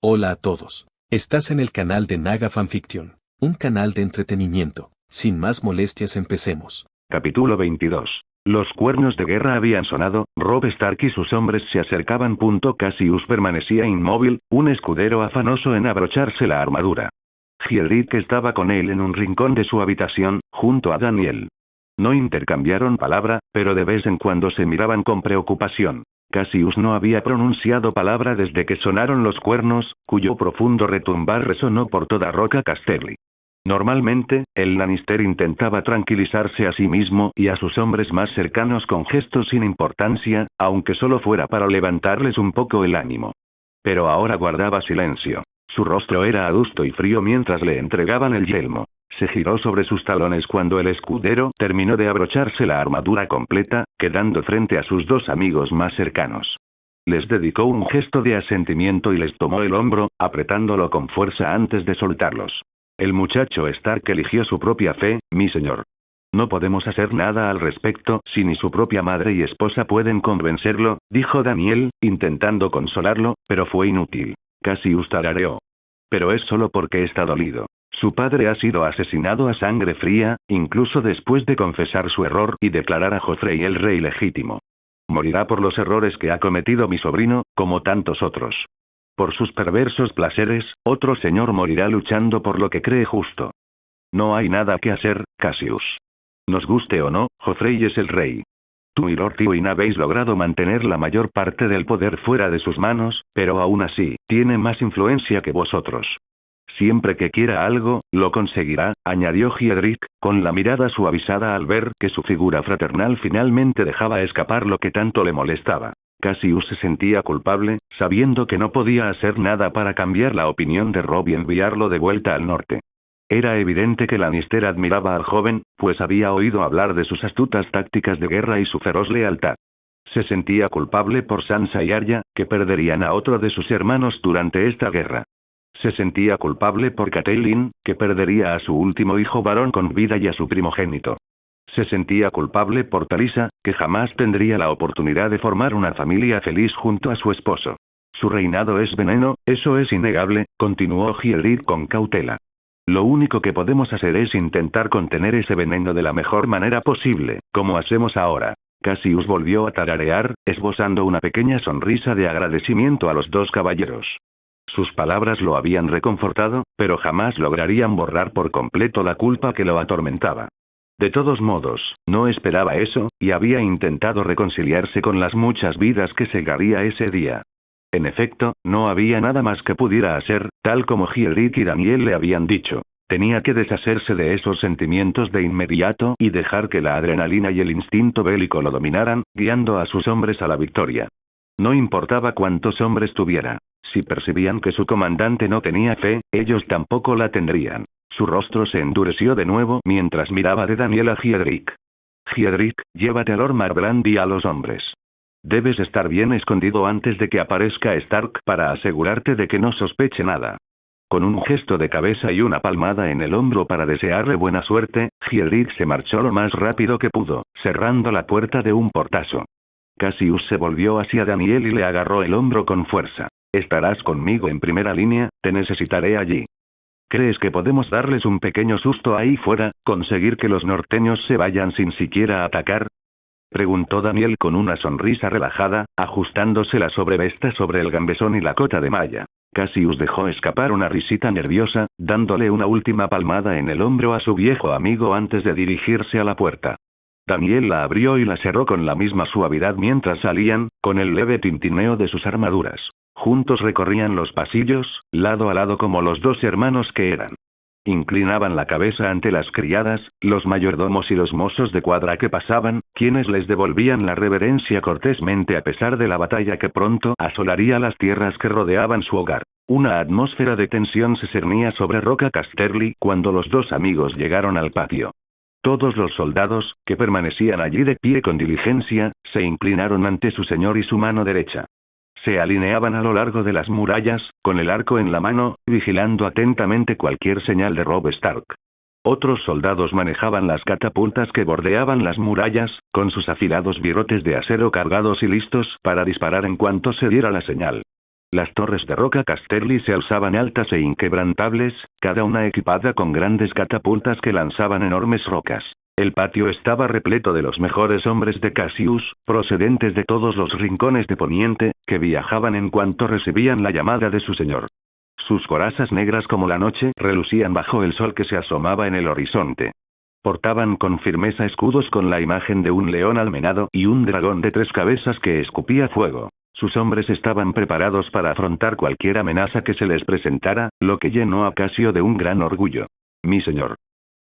Hola a todos. Estás en el canal de Naga Fanfiction, un canal de entretenimiento. Sin más molestias, empecemos. Capítulo 22. Los cuernos de guerra habían sonado, Robb Stark y sus hombres se acercaban. Cassius permanecía inmóvil, un escudero afanoso en abrocharse la armadura. Hiedrick estaba con él en un rincón de su habitación, junto a Daniel. No intercambiaron palabra, pero de vez en cuando se miraban con preocupación. Cassius no había pronunciado palabra desde que sonaron los cuernos, cuyo profundo retumbar resonó por toda Roca Casterly. Normalmente, el Lannister intentaba tranquilizarse a sí mismo y a sus hombres más cercanos con gestos sin importancia, aunque solo fuera para levantarles un poco el ánimo. Pero ahora guardaba silencio. Su rostro era adusto y frío mientras le entregaban el yelmo. Se giró sobre sus talones cuando el escudero terminó de abrocharse la armadura completa, quedando frente a sus dos amigos más cercanos. Les dedicó un gesto de asentimiento y les tomó el hombro, apretándolo con fuerza antes de soltarlos. El muchacho Stark eligió su propia fe, mi señor. No podemos hacer nada al respecto si ni su propia madre y esposa pueden convencerlo, dijo Daniel, intentando consolarlo, pero fue inútil. Cassius tarareó. Pero es solo porque está dolido. Su padre ha sido asesinado a sangre fría, incluso después de confesar su error y declarar a Joffrey el rey legítimo. Morirá por los errores que ha cometido mi sobrino, como tantos otros. Por sus perversos placeres, otro señor morirá luchando por lo que cree justo. No hay nada que hacer, Cassius. Nos guste o no, Joffrey es el rey. Tú y Lord Tywin habéis logrado mantener la mayor parte del poder fuera de sus manos, pero aún así, tiene más influencia que vosotros. Siempre que quiera algo, lo conseguirá, añadió Hiedrick, con la mirada suavizada al ver que su figura fraternal finalmente dejaba escapar lo que tanto le molestaba. Cassius se sentía culpable, sabiendo que no podía hacer nada para cambiar la opinión de Robb y enviarlo de vuelta al norte. Era evidente que Lannister admiraba al joven, pues había oído hablar de sus astutas tácticas de guerra y su feroz lealtad. Se sentía culpable por Sansa y Arya, que perderían a otro de sus hermanos durante esta guerra. Se sentía culpable por Catelyn, que perdería a su último hijo varón con vida y a su primogénito. Se sentía culpable por Talisa, que jamás tendría la oportunidad de formar una familia feliz junto a su esposo. Su reinado es veneno, eso es innegable, continuó Hiedrick con cautela. Lo único que podemos hacer es intentar contener ese veneno de la mejor manera posible, como hacemos ahora. Cassius volvió a tararear, esbozando una pequeña sonrisa de agradecimiento a los dos caballeros. Sus palabras lo habían reconfortado, pero jamás lograrían borrar por completo la culpa que lo atormentaba. De todos modos, no esperaba eso, y había intentado reconciliarse con las muchas vidas que segaría ese día. En efecto, no había nada más que pudiera hacer, tal como Hiedrick y Daniel le habían dicho. Tenía que deshacerse de esos sentimientos de inmediato y dejar que la adrenalina y el instinto bélico lo dominaran, guiando a sus hombres a la victoria. No importaba cuántos hombres tuviera. Si percibían que su comandante no tenía fe, ellos tampoco la tendrían. Su rostro se endureció de nuevo mientras miraba de Daniel a Hiedrick. Hiedrick, llévate a Lord Marbrand y a los hombres. Debes estar bien escondido antes de que aparezca Stark para asegurarte de que no sospeche nada. Con un gesto de cabeza y una palmada en el hombro para desearle buena suerte, Hiedrick se marchó lo más rápido que pudo, cerrando la puerta de un portazo. Cassius se volvió hacia Daniel y le agarró el hombro con fuerza. Estarás conmigo en primera línea, te necesitaré allí. ¿Crees que podemos darles un pequeño susto ahí fuera, conseguir que los norteños se vayan sin siquiera atacar? Preguntó Daniel con una sonrisa relajada, ajustándose la sobrevesta sobre el gambesón y la cota de malla. Cassius dejó escapar una risita nerviosa, dándole una última palmada en el hombro a su viejo amigo antes de dirigirse a la puerta. Daniel la abrió y la cerró con la misma suavidad mientras salían, con el leve tintineo de sus armaduras. Juntos recorrían los pasillos, lado a lado como los dos hermanos que eran. Inclinaban la cabeza ante las criadas, los mayordomos y los mozos de cuadra que pasaban, quienes les devolvían la reverencia cortésmente a pesar de la batalla que pronto asolaría las tierras que rodeaban su hogar. Una atmósfera de tensión se cernía sobre Roca Casterly cuando los dos amigos llegaron al patio. Todos los soldados, que permanecían allí de pie con diligencia, se inclinaron ante su señor y su mano derecha. Se alineaban a lo largo de las murallas, con el arco en la mano, vigilando atentamente cualquier señal de Robb Stark. Otros soldados manejaban las catapultas que bordeaban las murallas, con sus afilados virotes de acero cargados y listos para disparar en cuanto se diera la señal. Las torres de Roca Casterly se alzaban altas e inquebrantables, cada una equipada con grandes catapultas que lanzaban enormes rocas. El patio estaba repleto de los mejores hombres de Cassius, procedentes de todos los rincones de Poniente, que viajaban en cuanto recibían la llamada de su señor. Sus corazas negras como la noche relucían bajo el sol que se asomaba en el horizonte. Portaban con firmeza escudos con la imagen de un león almenado y un dragón de 3 cabezas que escupía fuego. Sus hombres estaban preparados para afrontar cualquier amenaza que se les presentara, lo que llenó a Cassio de un gran orgullo. «Mi señor»,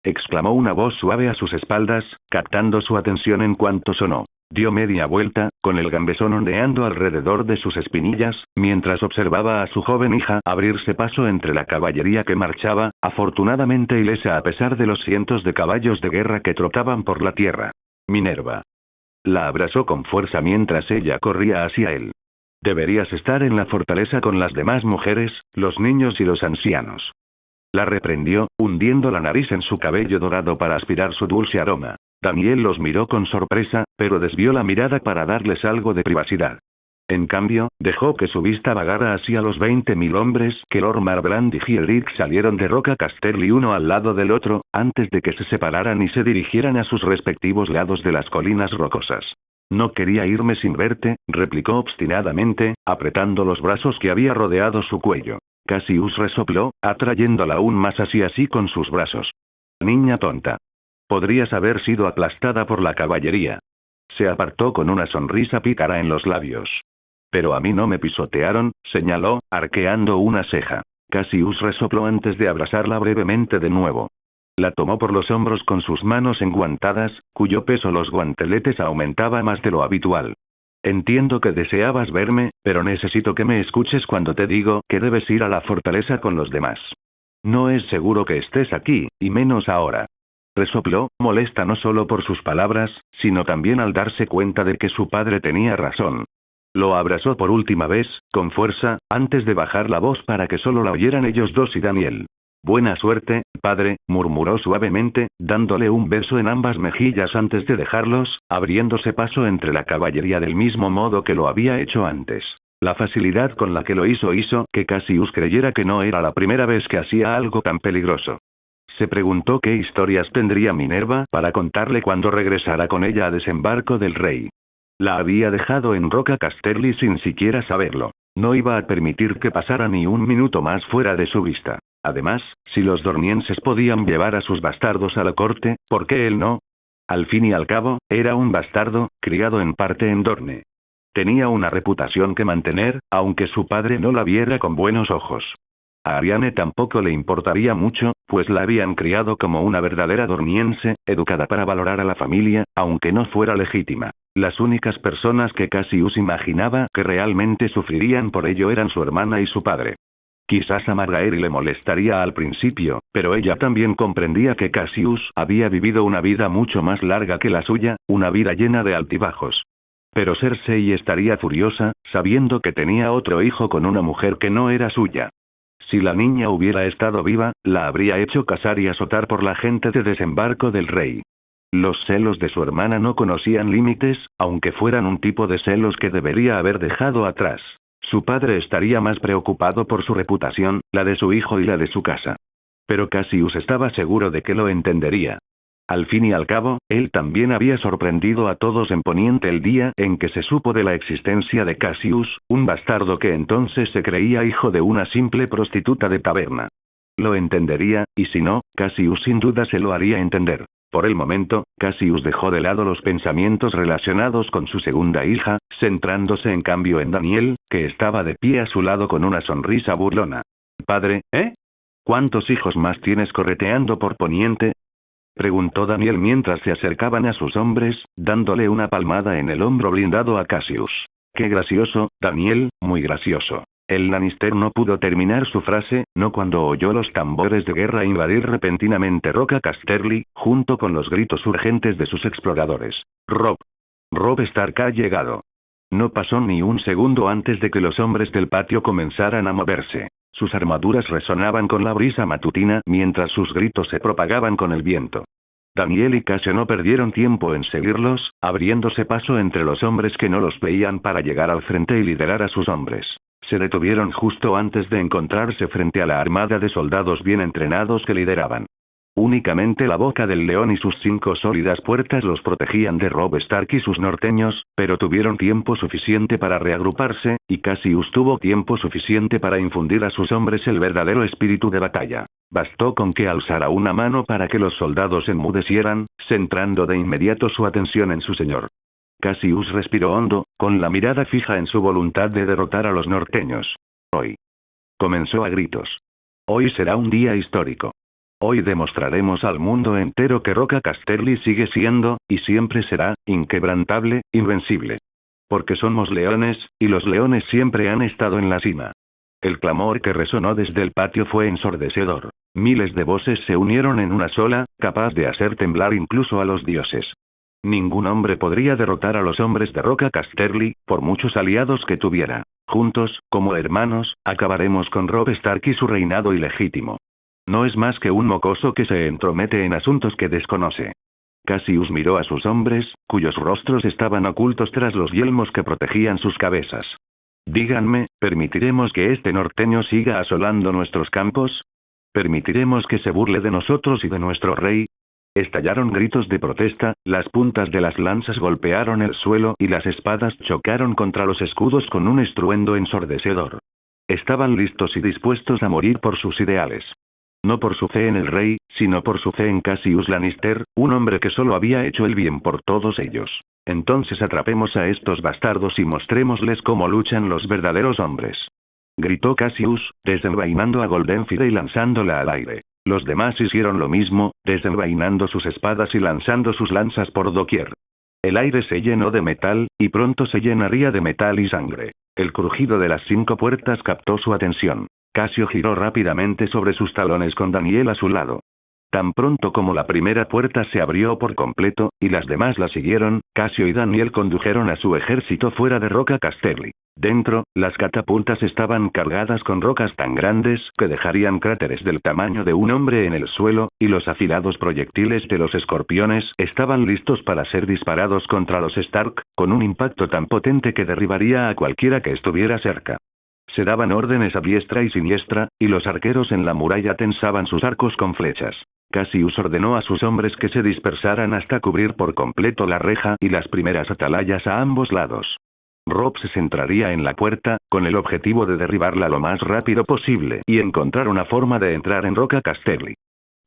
exclamó una voz suave a sus espaldas, captando su atención en cuanto sonó. Dio media vuelta, con el gambesón ondeando alrededor de sus espinillas, mientras observaba a su joven hija abrirse paso entre la caballería que marchaba, afortunadamente ilesa a pesar de los cientos de caballos de guerra que trotaban por la tierra. «Minerva». La abrazó con fuerza mientras ella corría hacia él. «Deberías estar en la fortaleza con las demás mujeres, los niños y los ancianos». La reprendió, hundiendo la nariz en su cabello dorado para aspirar su dulce aroma. Daniel los miró con sorpresa, pero desvió la mirada para darles algo de privacidad. En cambio, dejó que su vista vagara hacia los 20.000 hombres que Lord Marbrand y Giedrick salieron de Roca Casterly uno al lado del otro, antes de que se separaran y se dirigieran a sus respectivos lados de las colinas rocosas. «No quería irme sin verte», replicó obstinadamente, apretando los brazos que había rodeado su cuello. Cassius resopló, atrayéndola aún más hacia sí con sus brazos. «Niña tonta. Podrías haber sido aplastada por la caballería». Se apartó con una sonrisa pícara en los labios. «Pero a mí no me pisotearon», señaló, arqueando una ceja. Cassius resopló antes de abrazarla brevemente de nuevo. La tomó por los hombros con sus manos enguantadas, cuyo peso los guanteletes aumentaba más de lo habitual. «Entiendo que deseabas verme, pero necesito que me escuches cuando te digo que debes ir a la fortaleza con los demás. No es seguro que estés aquí, y menos ahora». Resopló, molesta no solo por sus palabras, sino también al darse cuenta de que su padre tenía razón. Lo abrazó por última vez, con fuerza, antes de bajar la voz para que solo la oyeran ellos dos y Daniel. «Buena suerte, padre», murmuró suavemente, dándole un beso en ambas mejillas antes de dejarlos, abriéndose paso entre la caballería del mismo modo que lo había hecho antes. La facilidad con la que lo hizo que Cassius creyera que no era la primera vez que hacía algo tan peligroso. Se preguntó qué historias tendría Minerva para contarle cuando regresara con ella a desembarco del rey. La había dejado en Roca Casterly sin siquiera saberlo. No iba a permitir que pasara ni un minuto más fuera de su vista. Además, si los dornienses podían llevar a sus bastardos a la corte, ¿por qué él no? Al fin y al cabo, era un bastardo, criado en parte en Dorne. Tenía una reputación que mantener, aunque su padre no la viera con buenos ojos. A Ariane tampoco le importaría mucho, pues la habían criado como una verdadera dorniense, educada para valorar a la familia, aunque no fuera legítima. Las únicas personas que Cassius imaginaba que realmente sufrirían por ello eran su hermana y su padre. Quizás a Margaery le molestaría al principio, pero ella también comprendía que Cassius había vivido una vida mucho más larga que la suya, una vida llena de altibajos. Pero Cersei estaría furiosa, sabiendo que tenía otro hijo con una mujer que no era suya. Si la niña hubiera estado viva, la habría hecho casar y azotar por la gente de desembarco del rey. Los celos de su hermana no conocían límites, aunque fueran un tipo de celos que debería haber dejado atrás. Su padre estaría más preocupado por su reputación, la de su hijo y la de su casa. Pero Cassius estaba seguro de que lo entendería. Al fin y al cabo, él también había sorprendido a todos en Poniente el día en que se supo de la existencia de Cassius, un bastardo que entonces se creía hijo de una simple prostituta de taberna. Lo entendería, y si no, Cassius sin duda se lo haría entender. Por el momento, Cassius dejó de lado los pensamientos relacionados con su segunda hija, centrándose en cambio en Daniel, que estaba de pie a su lado con una sonrisa burlona. «Padre, ¿eh? ¿Cuántos hijos más tienes correteando por Poniente?», preguntó Daniel mientras se acercaban a sus hombres, dándole una palmada en el hombro blindado a Cassius. «Qué gracioso, Daniel, muy gracioso». El Lannister no pudo terminar su frase, no cuando oyó los tambores de guerra invadir repentinamente Roca Casterly, junto con los gritos urgentes de sus exploradores. Robb Stark ha llegado». No pasó ni un segundo antes de que los hombres del patio comenzaran a moverse. Sus armaduras resonaban con la brisa matutina mientras sus gritos se propagaban con el viento. Daniel y Cassio no perdieron tiempo en seguirlos, abriéndose paso entre los hombres que no los veían para llegar al frente y liderar a sus hombres. Se detuvieron justo antes de encontrarse frente a la armada de soldados bien entrenados que lideraban. Únicamente la boca del león y sus 5 sólidas puertas los protegían de Robb Stark y sus norteños, pero tuvieron tiempo suficiente para reagruparse, y Cassius tuvo tiempo suficiente para infundir a sus hombres el verdadero espíritu de batalla. Bastó con que alzara una mano para que los soldados enmudecieran, centrando de inmediato su atención en su señor. Cassius respiró hondo, con la mirada fija en su voluntad de derrotar a los norteños. Hoy. Comenzó a gritos. Hoy será un día histórico. Hoy demostraremos al mundo entero que Roca Casterly sigue siendo, y siempre será, inquebrantable, invencible. Porque somos leones, y los leones siempre han estado en la cima. El clamor que resonó desde el patio fue ensordecedor. Miles de voces se unieron en una sola, capaz de hacer temblar incluso a los dioses. Ningún hombre podría derrotar a los hombres de Roca Casterly, por muchos aliados que tuviera. Juntos, como hermanos, acabaremos con Robb Stark y su reinado ilegítimo. No es más que un mocoso que se entromete en asuntos que desconoce. Cassius miró a sus hombres, cuyos rostros estaban ocultos tras los yelmos que protegían sus cabezas. Díganme, ¿permitiremos que este norteño siga asolando nuestros campos? ¿Permitiremos que se burle de nosotros y de nuestro rey? Estallaron gritos de protesta, las puntas de las lanzas golpearon el suelo y las espadas chocaron contra los escudos con un estruendo ensordecedor. Estaban listos y dispuestos a morir por sus ideales. No por su fe en el rey, sino por su fe en Cassius Lannister, un hombre que solo había hecho el bien por todos ellos. Entonces atrapemos a estos bastardos y mostrémosles cómo luchan los verdaderos hombres. Gritó Cassius, desenvainando a Goldenfire y lanzándola al aire. Los demás hicieron lo mismo, desenvainando sus espadas y lanzando sus lanzas por doquier. El aire se llenó de metal, y pronto se llenaría de metal y sangre. El crujido de las 5 puertas captó su atención. Cassio giró rápidamente sobre sus talones con Daniel a su lado. Tan pronto como la primera puerta se abrió por completo, y las demás la siguieron, Cassio y Daniel condujeron a su ejército fuera de Roca Casterly. Dentro, las catapultas estaban cargadas con rocas tan grandes que dejarían cráteres del tamaño de un hombre en el suelo, y los afilados proyectiles de los escorpiones estaban listos para ser disparados contra los Stark, con un impacto tan potente que derribaría a cualquiera que estuviera cerca. Se daban órdenes a diestra y siniestra, y los arqueros en la muralla tensaban sus arcos con flechas. Cassius ordenó a sus hombres que se dispersaran hasta cubrir por completo la reja y las primeras atalayas a ambos lados. Robb se centraría en la puerta, con el objetivo de derribarla lo más rápido posible y encontrar una forma de entrar en Roca Casterly.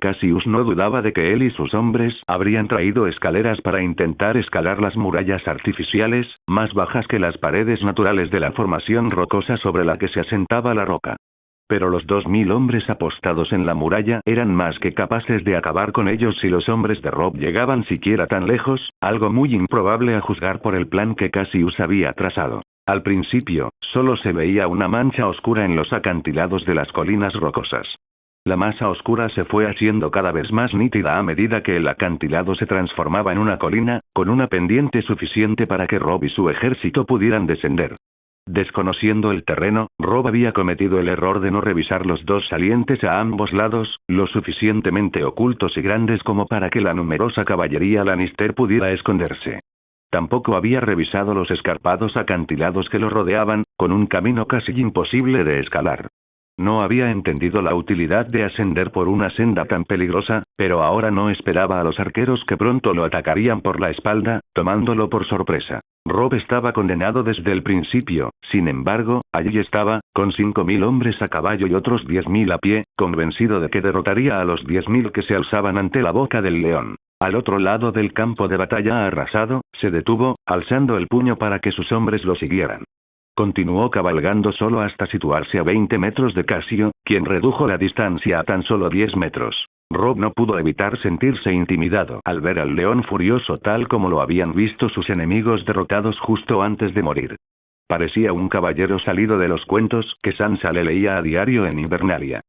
Cassius no dudaba de que él y sus hombres habrían traído escaleras para intentar escalar las murallas artificiales, más bajas que las paredes naturales de la formación rocosa sobre la que se asentaba la roca. Pero los 2000 hombres apostados en la muralla eran más que capaces de acabar con ellos si los hombres de Robb llegaban siquiera tan lejos, algo muy improbable a juzgar por el plan que Cassius había trazado. Al principio, solo se veía una mancha oscura en los acantilados de las colinas rocosas. La masa oscura se fue haciendo cada vez más nítida a medida que el acantilado se transformaba en una colina, con una pendiente suficiente para que Robb y su ejército pudieran descender. Desconociendo el terreno, Robb había cometido el error de no revisar los 2 salientes a ambos lados, lo suficientemente ocultos y grandes como para que la numerosa caballería Lannister pudiera esconderse. Tampoco había revisado los escarpados acantilados que lo rodeaban, con un camino casi imposible de escalar. No había entendido la utilidad de ascender por una senda tan peligrosa, pero ahora no esperaba a los arqueros que pronto lo atacarían por la espalda, tomándolo por sorpresa. Robb estaba condenado desde el principio, sin embargo, allí estaba, con 5000 hombres a caballo y otros 10.000 a pie, convencido de que derrotaría a los 10.000 que se alzaban ante la boca del león. Al otro lado del campo de batalla arrasado, se detuvo, alzando el puño para que sus hombres lo siguieran. Continuó cabalgando solo hasta situarse a 20 metros de Cassio, quien redujo la distancia a tan solo 10 metros. Robb no pudo evitar sentirse intimidado al ver al león furioso tal como lo habían visto sus enemigos derrotados justo antes de morir. Parecía un caballero salido de los cuentos que Sansa le leía a diario en Invernalia.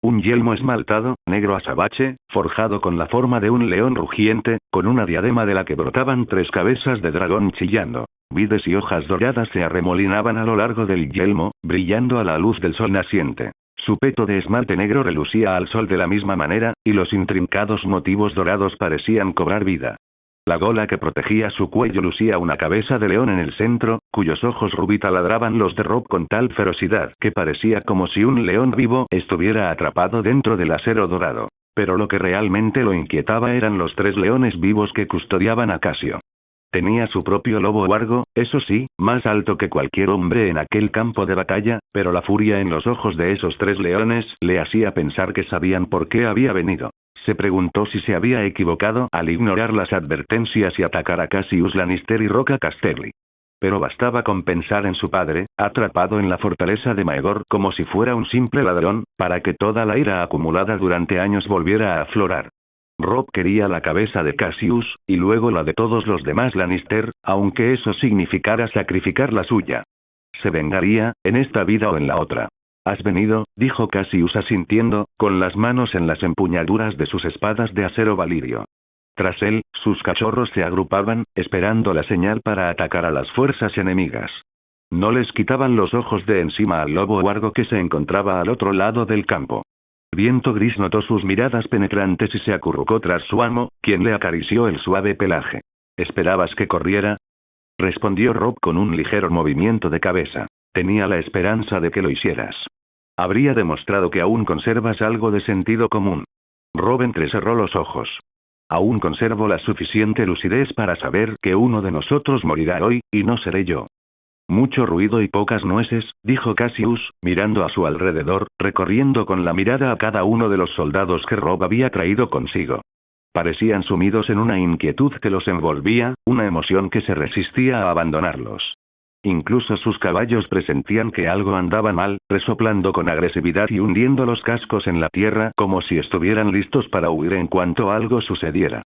Un yelmo esmaltado, negro azabache, forjado con la forma de un león rugiente, con una diadema de la que brotaban 3 cabezas de dragón chillando. Vides y hojas doradas se arremolinaban a lo largo del yelmo, brillando a la luz del sol naciente. Su peto de esmalte negro relucía al sol de la misma manera, y los intrincados motivos dorados parecían cobrar vida. La gola que protegía su cuello lucía una cabeza de león en el centro, cuyos ojos rubí taladraban los de Rob con tal ferocidad que parecía como si un león vivo estuviera atrapado dentro del acero dorado. Pero lo que realmente lo inquietaba eran los 3 leones vivos que custodiaban a Casio. Tenía su propio lobo huargo, eso sí, más alto que cualquier hombre en aquel campo de batalla, pero la furia en los ojos de esos 3 leones le hacía pensar que sabían por qué había venido. Se preguntó si se había equivocado al ignorar las advertencias y atacar a Cassius Lannister y Roca Casterly. Pero bastaba con pensar en su padre, atrapado en la fortaleza de Maegor como si fuera un simple ladrón, para que toda la ira acumulada durante años volviera a aflorar. Robb quería la cabeza de Cassius, y luego la de todos los demás Lannister, aunque eso significara sacrificar la suya. Se vengaría, en esta vida o en la otra. «Has venido», dijo Cassius asintiendo, con las manos en las empuñaduras de sus espadas de acero valirio. Tras él, sus cachorros se agrupaban, esperando la señal para atacar a las fuerzas enemigas. No les quitaban los ojos de encima al lobo huargo que se encontraba al otro lado del campo. Viento Gris notó sus miradas penetrantes y se acurrucó tras su amo, quien le acarició el suave pelaje. «¿Esperabas que corriera?», respondió Robb con un ligero movimiento de cabeza. «Tenía la esperanza de que lo hicieras. Habría demostrado que aún conservas algo de sentido común». Robb entrecerró los ojos. «Aún conservo la suficiente lucidez para saber que uno de nosotros morirá hoy, y no seré yo». «Mucho ruido y pocas nueces», dijo Cassius, mirando a su alrededor, recorriendo con la mirada a cada uno de los soldados que Robb había traído consigo. Parecían sumidos en una inquietud que los envolvía, una emoción que se resistía a abandonarlos. Incluso sus caballos presentían que algo andaba mal, resoplando con agresividad y hundiendo los cascos en la tierra como si estuvieran listos para huir en cuanto algo sucediera.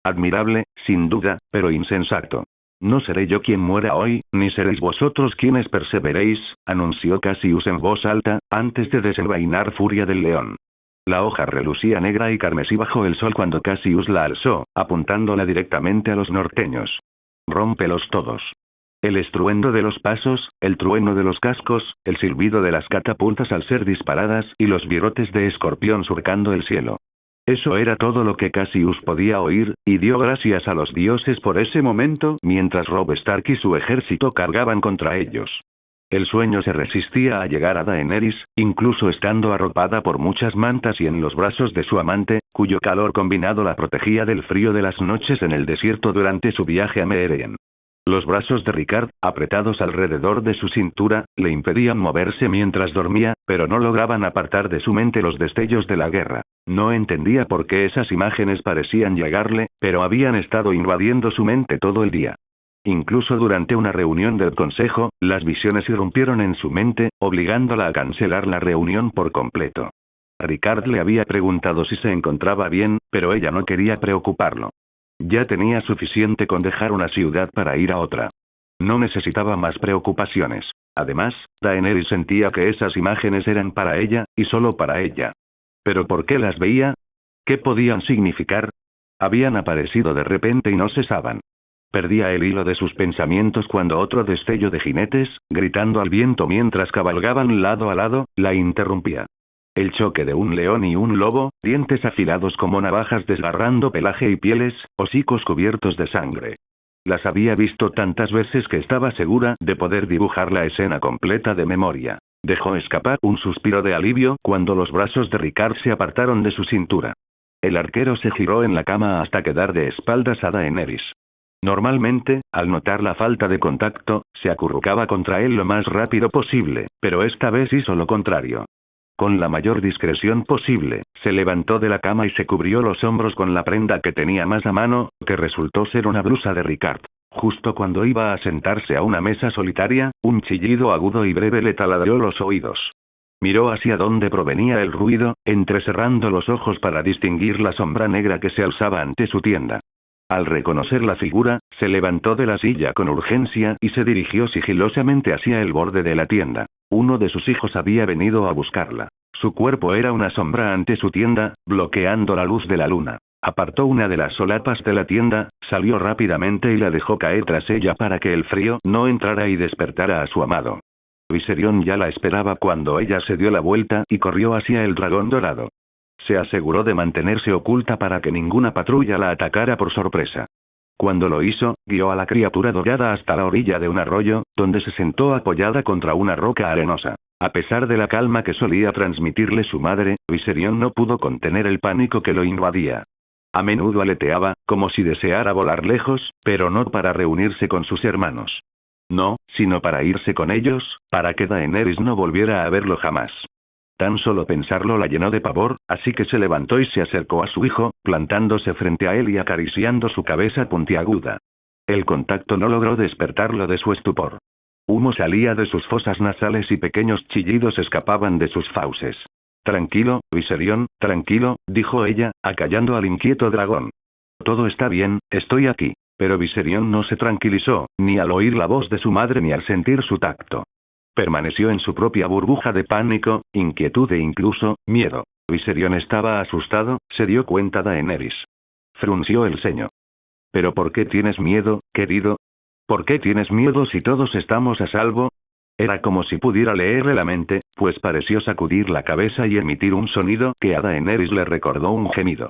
Admirable, sin duda, pero insensato. «No seré yo quien muera hoy, ni seréis vosotros quienes perseveréis», anunció Cassius en voz alta, antes de desenvainar Furia del León. La hoja relucía negra y carmesí bajo el sol cuando Cassius la alzó, apuntándola directamente a los norteños. «Rómpelos todos». El estruendo de los pasos, el trueno de los cascos, el silbido de las catapultas al ser disparadas y los virotes de escorpión surcando el cielo. Eso era todo lo que Cassius podía oír, y dio gracias a los dioses por ese momento mientras Robb Stark y su ejército cargaban contra ellos. El sueño se resistía a llegar a Daenerys, incluso estando arropada por muchas mantas y en los brazos de su amante, cuyo calor combinado la protegía del frío de las noches en el desierto durante su viaje a Meereen. Los brazos de Ricard, apretados alrededor de su cintura, le impedían moverse mientras dormía, pero no lograban apartar de su mente los destellos de la guerra. No entendía por qué esas imágenes parecían llegarle, pero habían estado invadiendo su mente todo el día. Incluso durante una reunión del consejo, las visiones irrumpieron en su mente, obligándola a cancelar la reunión por completo. Ricard le había preguntado si se encontraba bien, pero ella no quería preocuparlo. Ya tenía suficiente con dejar una ciudad para ir a otra. No necesitaba más preocupaciones. Además, Daenerys sentía que esas imágenes eran para ella, y solo para ella. ¿Pero por qué las veía? ¿Qué podían significar? Habían aparecido de repente y no cesaban. Perdía el hilo de sus pensamientos cuando otro destello de jinetes, gritando al viento mientras cabalgaban lado a lado, la interrumpía. El choque de un león y un lobo, dientes afilados como navajas desgarrando pelaje y pieles, hocicos cubiertos de sangre. Las había visto tantas veces que estaba segura de poder dibujar la escena completa de memoria. Dejó escapar un suspiro de alivio cuando los brazos de Ricard se apartaron de su cintura. El arquero se giró en la cama hasta quedar de espaldas a Daenerys. Normalmente, al notar la falta de contacto, se acurrucaba contra él lo más rápido posible, pero esta vez hizo lo contrario. Con la mayor discreción posible, se levantó de la cama y se cubrió los hombros con la prenda que tenía más a mano, que resultó ser una blusa de Ricard. Justo cuando iba a sentarse a una mesa solitaria, un chillido agudo y breve le taladró los oídos. Miró hacia donde provenía el ruido, entrecerrando los ojos para distinguir la sombra negra que se alzaba ante su tienda. Al reconocer la figura, se levantó de la silla con urgencia y se dirigió sigilosamente hacia el borde de la tienda. Uno de sus hijos había venido a buscarla. Su cuerpo era una sombra ante su tienda, bloqueando la luz de la luna. Apartó una de las solapas de la tienda, salió rápidamente y la dejó caer tras ella para que el frío no entrara y despertara a su amado. Viserion ya la esperaba cuando ella se dio la vuelta y corrió hacia el dragón dorado. Se aseguró de mantenerse oculta para que ninguna patrulla la atacara por sorpresa. Cuando lo hizo, guió a la criatura dorada hasta la orilla de un arroyo, donde se sentó apoyada contra una roca arenosa. A pesar de la calma que solía transmitirle su madre, Viserion no pudo contener el pánico que lo invadía. A menudo aleteaba, como si deseara volar lejos, pero no para reunirse con sus hermanos. No, sino para irse con ellos, para que Daenerys no volviera a verlo jamás. Tan solo pensarlo la llenó de pavor, así que se levantó y se acercó a su hijo, plantándose frente a él y acariciando su cabeza puntiaguda. El contacto no logró despertarlo de su estupor. Humo salía de sus fosas nasales y pequeños chillidos escapaban de sus fauces. Tranquilo, Viserion, tranquilo, dijo ella, acallando al inquieto dragón. Todo está bien, estoy aquí. Pero Viserion no se tranquilizó, ni al oír la voz de su madre ni al sentir su tacto. Permaneció en su propia burbuja de pánico, inquietud e incluso, miedo. Viserion estaba asustado, se dio cuenta Daenerys. Frunció el ceño. ¿Pero por qué tienes miedo, querido? ¿Por qué tienes miedo si todos estamos a salvo? Era como si pudiera leerle la mente, pues pareció sacudir la cabeza y emitir un sonido que a Daenerys le recordó un gemido.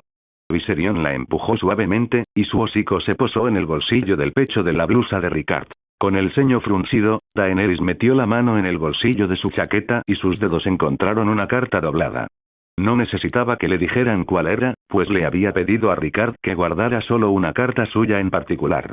Viserion la empujó suavemente, y su hocico se posó en el bolsillo del pecho de la blusa de Ricard. Con el ceño fruncido, Daenerys metió la mano en el bolsillo de su chaqueta y sus dedos encontraron una carta doblada. No necesitaba que le dijeran cuál era, pues le había pedido a Ricard que guardara solo una carta suya en particular.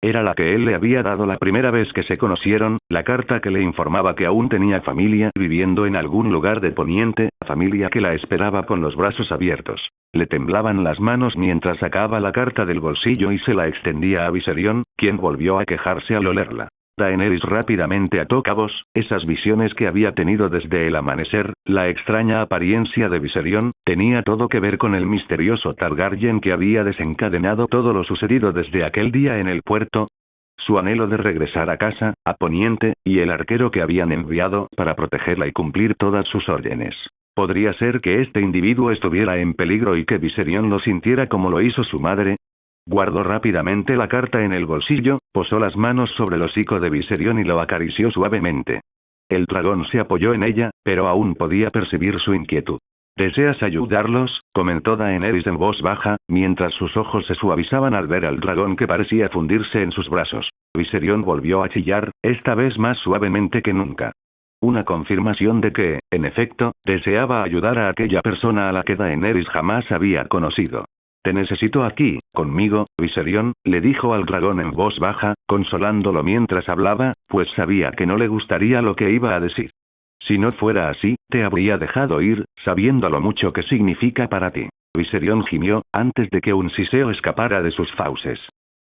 Era la que él le había dado la primera vez que se conocieron, la carta que le informaba que aún tenía familia viviendo en algún lugar de Poniente, familia que la esperaba con los brazos abiertos. Le temblaban las manos mientras sacaba la carta del bolsillo y se la extendía a Viserion, quien volvió a quejarse al olerla. Daenerys rápidamente ató cabos, esas visiones que había tenido desde el amanecer, la extraña apariencia de Viserion, tenía todo que ver con el misterioso Targaryen que había desencadenado todo lo sucedido desde aquel día en el puerto. Su anhelo de regresar a casa, a Poniente, y el arquero que habían enviado para protegerla y cumplir todas sus órdenes. ¿Podría ser que este individuo estuviera en peligro y que Viserion lo sintiera como lo hizo su madre? Guardó rápidamente la carta en el bolsillo, posó las manos sobre el hocico de Viserion y lo acarició suavemente. El dragón se apoyó en ella, pero aún podía percibir su inquietud. ¿Deseas ayudarlos?, comentó Daenerys en voz baja, mientras sus ojos se suavizaban al ver al dragón que parecía fundirse en sus brazos. Viserion volvió a chillar, esta vez más suavemente que nunca. Una confirmación de que, en efecto, deseaba ayudar a aquella persona a la que Daenerys jamás había conocido. Te necesito aquí, conmigo, Viserion, le dijo al dragón en voz baja, consolándolo mientras hablaba, pues sabía que no le gustaría lo que iba a decir. Si no fuera así, te habría dejado ir, sabiendo lo mucho que significa para ti. Viserion gimió, antes de que un siseo escapara de sus fauces.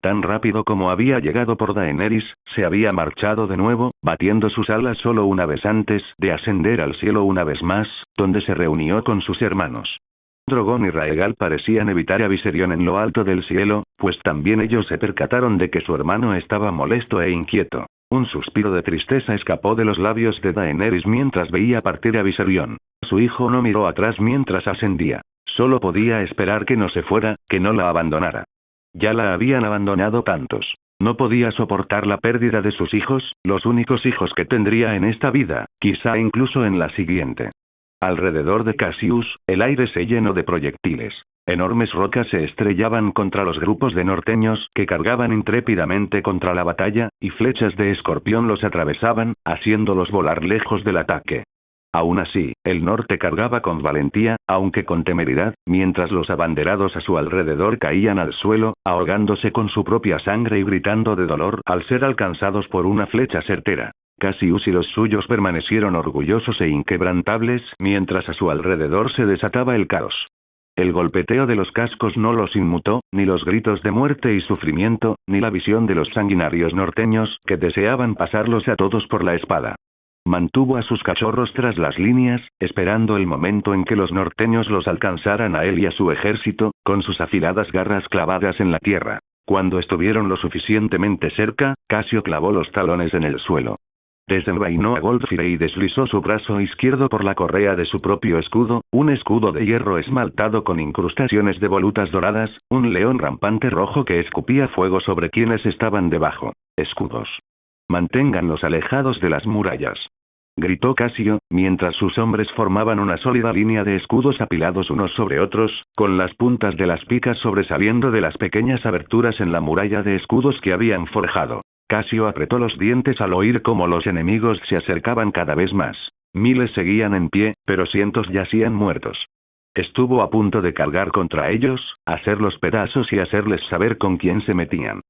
Tan rápido como había llegado por Daenerys, se había marchado de nuevo, batiendo sus alas solo una vez antes de ascender al cielo una vez más, donde se reunió con sus hermanos. Drogon y Raegal parecían evitar a Viserion en lo alto del cielo, pues también ellos se percataron de que su hermano estaba molesto e inquieto. Un suspiro de tristeza escapó de los labios de Daenerys mientras veía partir a Viserion. Su hijo no miró atrás mientras ascendía. Solo podía esperar que no se fuera, que no la abandonara. Ya la habían abandonado tantos. No podía soportar la pérdida de sus hijos, los únicos hijos que tendría en esta vida, quizá incluso en la siguiente. Alrededor de Cassius, el aire se llenó de proyectiles. Enormes rocas se estrellaban contra los grupos de norteños que cargaban intrépidamente contra la batalla, y flechas de escorpión los atravesaban, haciéndolos volar lejos del ataque. Aún así, el norte cargaba con valentía, aunque con temeridad, mientras los abanderados a su alrededor caían al suelo, ahogándose con su propia sangre y gritando de dolor al ser alcanzados por una flecha certera. Cassius y los suyos permanecieron orgullosos e inquebrantables mientras a su alrededor se desataba el caos. El golpeteo de los cascos no los inmutó, ni los gritos de muerte y sufrimiento, ni la visión de los sanguinarios norteños que deseaban pasarlos a todos por la espada. Mantuvo a sus cachorros tras las líneas, esperando el momento en que los norteños los alcanzaran a él y a su ejército, con sus afiladas garras clavadas en la tierra. Cuando estuvieron lo suficientemente cerca, Cassio clavó los talones en el suelo. Desenvainó a Goldfire y deslizó su brazo izquierdo por la correa de su propio escudo, un escudo de hierro esmaltado con incrustaciones de volutas doradas, un león rampante rojo que escupía fuego sobre quienes estaban debajo. Escudos. Manténganlos alejados de las murallas. gritó Casio, mientras sus hombres formaban una sólida línea de escudos apilados unos sobre otros, con las puntas de las picas sobresaliendo de las pequeñas aberturas en la muralla de escudos que habían forjado. Casio apretó los dientes al oír cómo los enemigos se acercaban cada vez más. Miles seguían en pie, pero cientos yacían muertos. Estuvo a punto de cargar contra ellos, hacerlos pedazos y hacerles saber con quién se metían.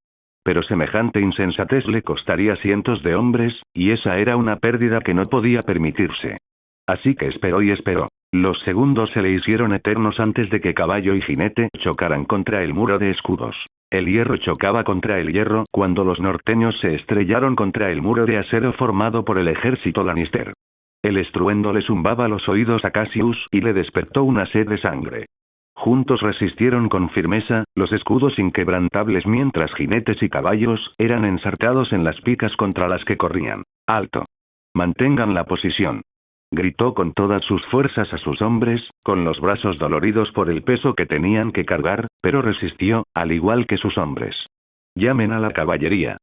Pero semejante insensatez le costaría cientos de hombres, y esa era una pérdida que no podía permitirse. Así que esperó y esperó. Los segundos se le hicieron eternos antes de que caballo y jinete chocaran contra el muro de escudos. El hierro chocaba contra el hierro cuando los norteños se estrellaron contra el muro de acero formado por el ejército Lannister. El estruendo le zumbaba los oídos a Cassius y le despertó una sed de sangre. Juntos resistieron con firmeza, los escudos inquebrantables mientras jinetes y caballos eran ensartados en las picas contra las que corrían. ¡Alto! Mantengan la posición. Gritó con todas sus fuerzas a sus hombres, con los brazos doloridos por el peso que tenían que cargar, pero resistió, al igual que sus hombres. Llamen a la caballería.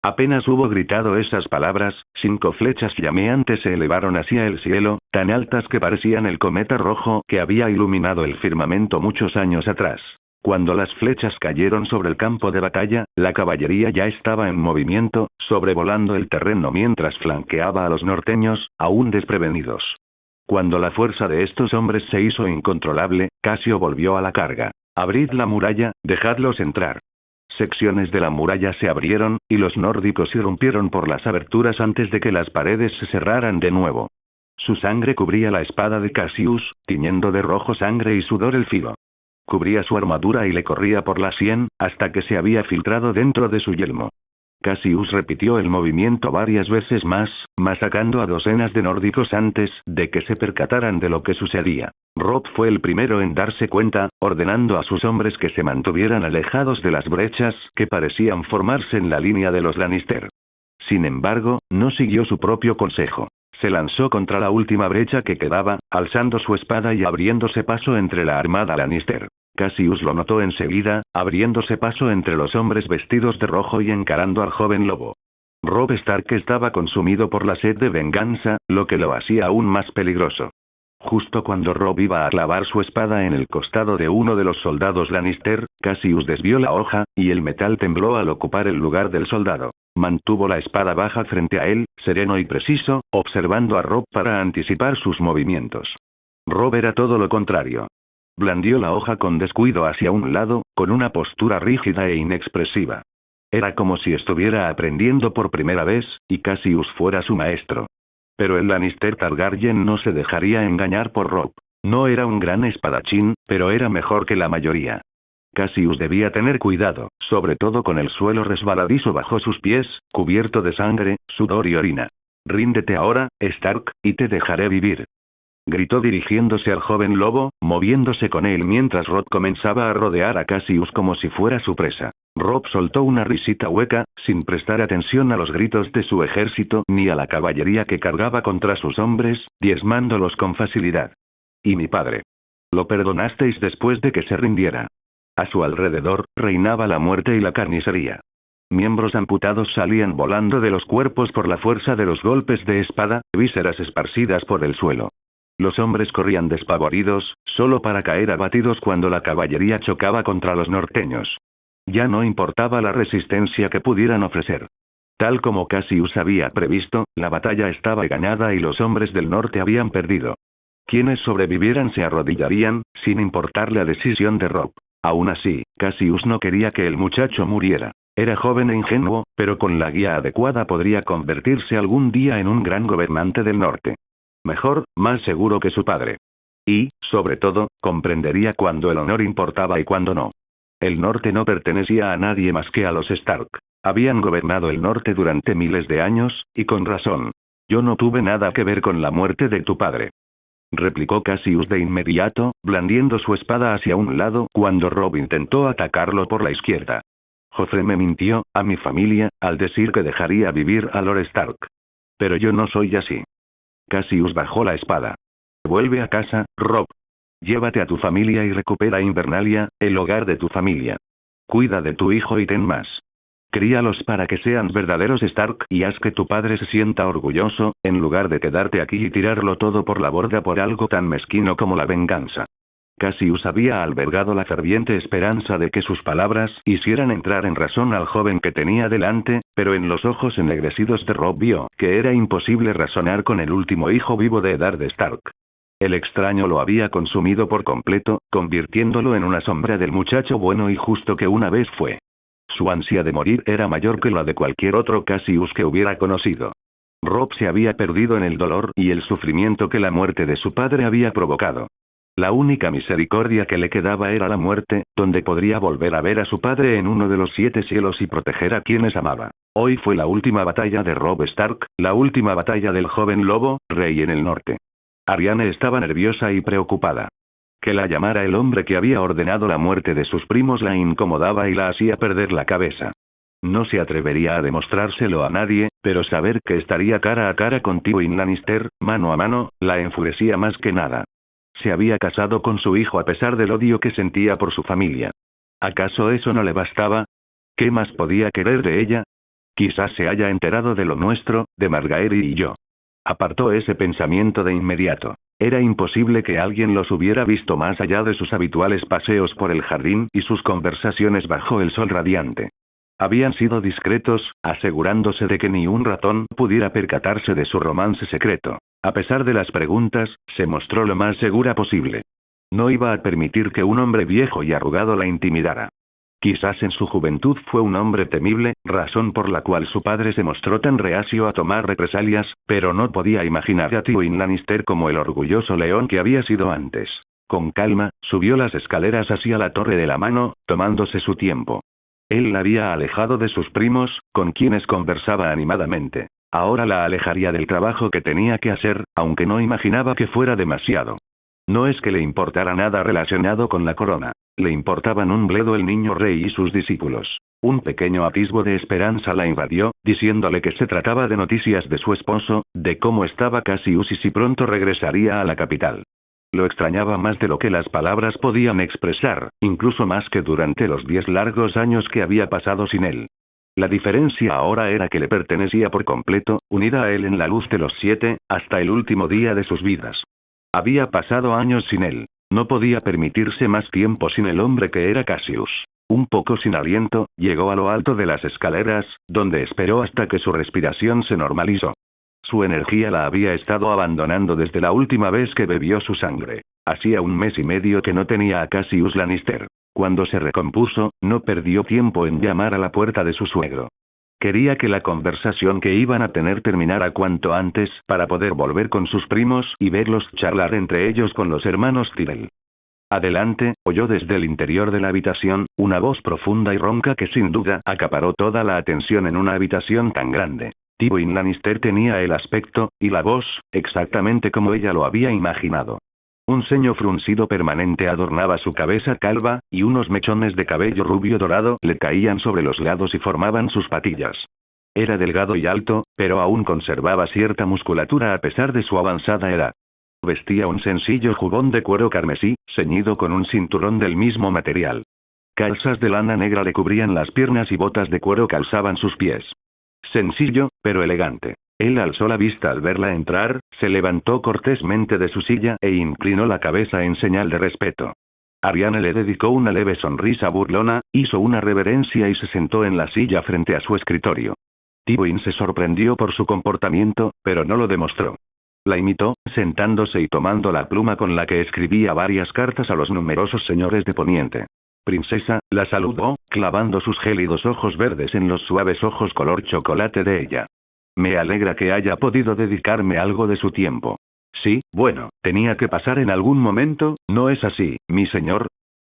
Apenas hubo gritado esas palabras, 5 flechas llameantes se elevaron hacia el cielo, tan altas que parecían el cometa rojo que había iluminado el firmamento muchos años atrás. Cuando las flechas cayeron sobre el campo de batalla, la caballería ya estaba en movimiento, sobrevolando el terreno mientras flanqueaba a los norteños, aún desprevenidos. Cuando la fuerza de estos hombres se hizo incontrolable, Casio volvió a la carga. Abrid la muralla, dejadlos entrar. Secciones de la muralla se abrieron, y los nórdicos irrumpieron por las aberturas antes de que las paredes se cerraran de nuevo. Su sangre cubría la espada de Cassius, tiñendo de rojo sangre y sudor el filo. Cubría su armadura y le corría por la sien, hasta que se había filtrado dentro de su yelmo. Cassius repitió el movimiento varias veces más, masacrando a docenas de nórdicos antes de que se percataran de lo que sucedía. Robb fue el primero en darse cuenta, ordenando a sus hombres que se mantuvieran alejados de las brechas que parecían formarse en la línea de los Lannister. Sin embargo, no siguió su propio consejo. Se lanzó contra la última brecha que quedaba, alzando su espada y abriéndose paso entre la armada Lannister. Cassius lo notó enseguida, abriéndose paso entre los hombres vestidos de rojo y encarando al joven lobo. Robb Stark estaba consumido por la sed de venganza, lo que lo hacía aún más peligroso. Justo cuando Robb iba a clavar su espada en el costado de uno de los soldados Lannister, Cassius desvió la hoja, y el metal tembló al ocupar el lugar del soldado. Mantuvo la espada baja frente a él, sereno y preciso, observando a Robb para anticipar sus movimientos. Robb era todo lo contrario. Blandió la hoja con descuido hacia un lado, con una postura rígida e inexpresiva. Era como si estuviera aprendiendo por primera vez, y Cassius fuera su maestro. Pero el Lannister Targaryen no se dejaría engañar por Robb. No era un gran espadachín, pero era mejor que la mayoría. Cassius debía tener cuidado, sobre todo con el suelo resbaladizo bajo sus pies, cubierto de sangre, sudor y orina. Ríndete ahora, Stark, y te dejaré vivir. Gritó dirigiéndose al joven lobo, moviéndose con él mientras Robb comenzaba a rodear a Cassius como si fuera su presa. Robb soltó una risita hueca, sin prestar atención a los gritos de su ejército ni a la caballería que cargaba contra sus hombres, diezmándolos con facilidad. ¿Y mi padre? Lo perdonasteis después de que se rindiera. A su alrededor, reinaba la muerte y la carnicería. Miembros amputados salían volando de los cuerpos por la fuerza de los golpes de espada, vísceras esparcidas por el suelo. Los hombres corrían despavoridos, solo para caer abatidos cuando la caballería chocaba contra los norteños. Ya no importaba la resistencia que pudieran ofrecer. Tal como Cassius había previsto, la batalla estaba ganada y los hombres del norte habían perdido. Quienes sobrevivieran se arrodillarían, sin importar la decisión de Robb. Aún así, Cassius no quería que el muchacho muriera. Era joven e ingenuo, pero con la guía adecuada podría convertirse algún día en un gran gobernante del norte. Mejor, más seguro que su padre. Y, sobre todo, comprendería cuándo el honor importaba y cuándo no. El norte no pertenecía a nadie más que a los Stark. Habían gobernado el norte durante miles de años, y con razón. Yo no tuve nada que ver con la muerte de tu padre. Replicó Cassius de inmediato, blandiendo su espada hacia un lado cuando Robb intentó atacarlo por la izquierda. Joffrey me mintió, a mi familia, al decir que dejaría vivir a Lord Stark. Pero yo no soy así. Cassius bajó la espada. Vuelve a casa, Robb. Llévate a tu familia y recupera Invernalia, el hogar de tu familia. Cuida de tu hijo y ten más. Críalos para que sean verdaderos Stark y haz que tu padre se sienta orgulloso, en lugar de quedarte aquí y tirarlo todo por la borda por algo tan mezquino como la venganza. Cassius había albergado la ferviente esperanza de que sus palabras hicieran entrar en razón al joven que tenía delante, pero en los ojos ennegrecidos de Robb vio que era imposible razonar con el último hijo vivo de Eddard Stark. El extraño lo había consumido por completo, convirtiéndolo en una sombra del muchacho bueno y justo que una vez fue. Su ansia de morir era mayor que la de cualquier otro Cassius que hubiera conocido. Robb se había perdido en el dolor y el sufrimiento que la muerte de su padre había provocado. La única misericordia que le quedaba era la muerte, donde podría volver a ver a su padre en uno de los 7 cielos y proteger a quienes amaba. Hoy fue la última batalla de Robb Stark, la última batalla del joven lobo, rey en el norte. Arianne estaba nerviosa y preocupada. Que la llamara el hombre que había ordenado la muerte de sus primos la incomodaba y la hacía perder la cabeza. No se atrevería a demostrárselo a nadie, pero saber que estaría cara a cara con Tywin Lannister, mano a mano, la enfurecía más que nada. Se había casado con su hijo a pesar del odio que sentía por su familia. ¿Acaso eso no le bastaba? ¿Qué más podía querer de ella? Quizás se haya enterado de lo nuestro, de Margaery y yo. Apartó ese pensamiento de inmediato. Era imposible que alguien los hubiera visto más allá de sus habituales paseos por el jardín y sus conversaciones bajo el sol radiante. Habían sido discretos, asegurándose de que ni un ratón pudiera percatarse de su romance secreto. A pesar de las preguntas, se mostró lo más segura posible. No iba a permitir que un hombre viejo y arrugado la intimidara. Quizás en su juventud fue un hombre temible, razón por la cual su padre se mostró tan reacio a tomar represalias, pero no podía imaginar a Tywin Lannister como el orgulloso león que había sido antes. Con calma, subió las escaleras hacia la Torre de la Mano, tomándose su tiempo. Él la había alejado de sus primos, con quienes conversaba animadamente. Ahora la alejaría del trabajo que tenía que hacer, aunque no imaginaba que fuera demasiado. No es que le importara nada relacionado con la corona. Le importaban un bledo el niño rey y sus discípulos. Un pequeño atisbo de esperanza la invadió, diciéndole que se trataba de noticias de su esposo, de cómo estaba Cassius y si pronto regresaría a la capital. Lo extrañaba más de lo que las palabras podían expresar, incluso más que durante los 10 largos años que había pasado sin él. La diferencia ahora era que le pertenecía por completo, unida a él en la luz de los 7, hasta el último día de sus vidas. Había pasado años sin él. No podía permitirse más tiempo sin el hombre que era Cassius. Un poco sin aliento, llegó a lo alto de las escaleras, donde esperó hasta que su respiración se normalizó. Su energía la había estado abandonando desde la última vez que bebió su sangre. Hacía 1 mes y medio que no tenía a Cassius Lannister. Cuando se recompuso, no perdió tiempo en llamar a la puerta de su suegro. Quería que la conversación que iban a tener terminara cuanto antes para poder volver con sus primos y verlos charlar entre ellos con los hermanos Tyrell. Adelante, oyó desde el interior de la habitación, una voz profunda y ronca que sin duda acaparó toda la atención en una habitación tan grande. Tywin Lannister tenía el aspecto, y la voz, exactamente como ella lo había imaginado. Un ceño fruncido permanente adornaba su cabeza calva, y unos mechones de cabello rubio dorado le caían sobre los lados y formaban sus patillas. Era delgado y alto, pero aún conservaba cierta musculatura a pesar de su avanzada edad. Vestía un sencillo jubón de cuero carmesí, ceñido con un cinturón del mismo material. Calzas de lana negra le cubrían las piernas y botas de cuero calzaban sus pies. Sencillo, pero elegante. Él alzó la vista al verla entrar, se levantó cortésmente de su silla e inclinó la cabeza en señal de respeto. Arianne le dedicó una leve sonrisa burlona, hizo una reverencia y se sentó en la silla frente a su escritorio. Tywin se sorprendió por su comportamiento, pero no lo demostró. La imitó, sentándose y tomando la pluma con la que escribía varias cartas a los numerosos señores de Poniente. Princesa, la saludó, clavando sus gélidos ojos verdes en los suaves ojos color chocolate de ella. Me alegra que haya podido dedicarme algo de su tiempo. Sí, bueno, tenía que pasar en algún momento, ¿no es así, mi señor?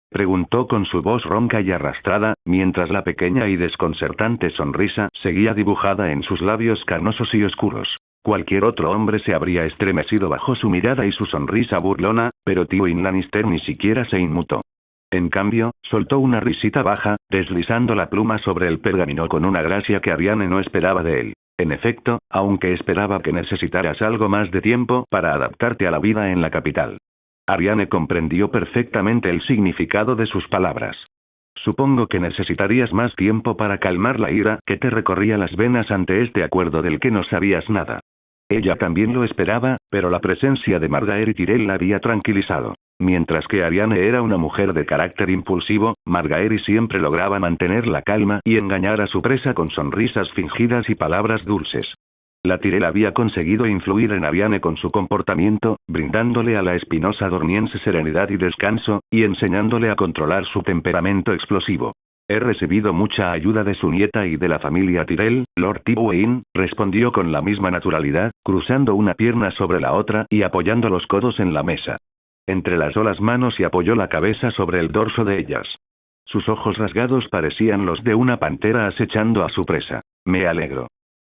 Preguntó con su voz ronca y arrastrada, mientras la pequeña y desconcertante sonrisa seguía dibujada en sus labios carnosos y oscuros. Cualquier otro hombre se habría estremecido bajo su mirada y su sonrisa burlona, pero Tywin Lannister ni siquiera se inmutó. En cambio, soltó una risita baja, deslizando la pluma sobre el pergamino con una gracia que Arianne no esperaba de él. En efecto, aunque esperaba que necesitaras algo más de tiempo para adaptarte a la vida en la capital. Arianne comprendió perfectamente el significado de sus palabras. Supongo que necesitarías más tiempo para calmar la ira que te recorría las venas ante este acuerdo del que no sabías nada. Ella también lo esperaba, pero la presencia de Margaery Tyrell la había tranquilizado. Mientras que Ariane era una mujer de carácter impulsivo, Margaery siempre lograba mantener la calma y engañar a su presa con sonrisas fingidas y palabras dulces. La Tyrell había conseguido influir en Ariane con su comportamiento, brindándole a la espinosa dorniense serenidad y descanso, y enseñándole a controlar su temperamento explosivo. He recibido mucha ayuda de su nieta y de la familia Tyrell, Lord Tywin, respondió con la misma naturalidad, cruzando una pierna sobre la otra y apoyando los codos en la mesa. Entrelazó las manos y apoyó la cabeza sobre el dorso de ellas. Sus ojos rasgados parecían los de una pantera acechando a su presa. Me alegro.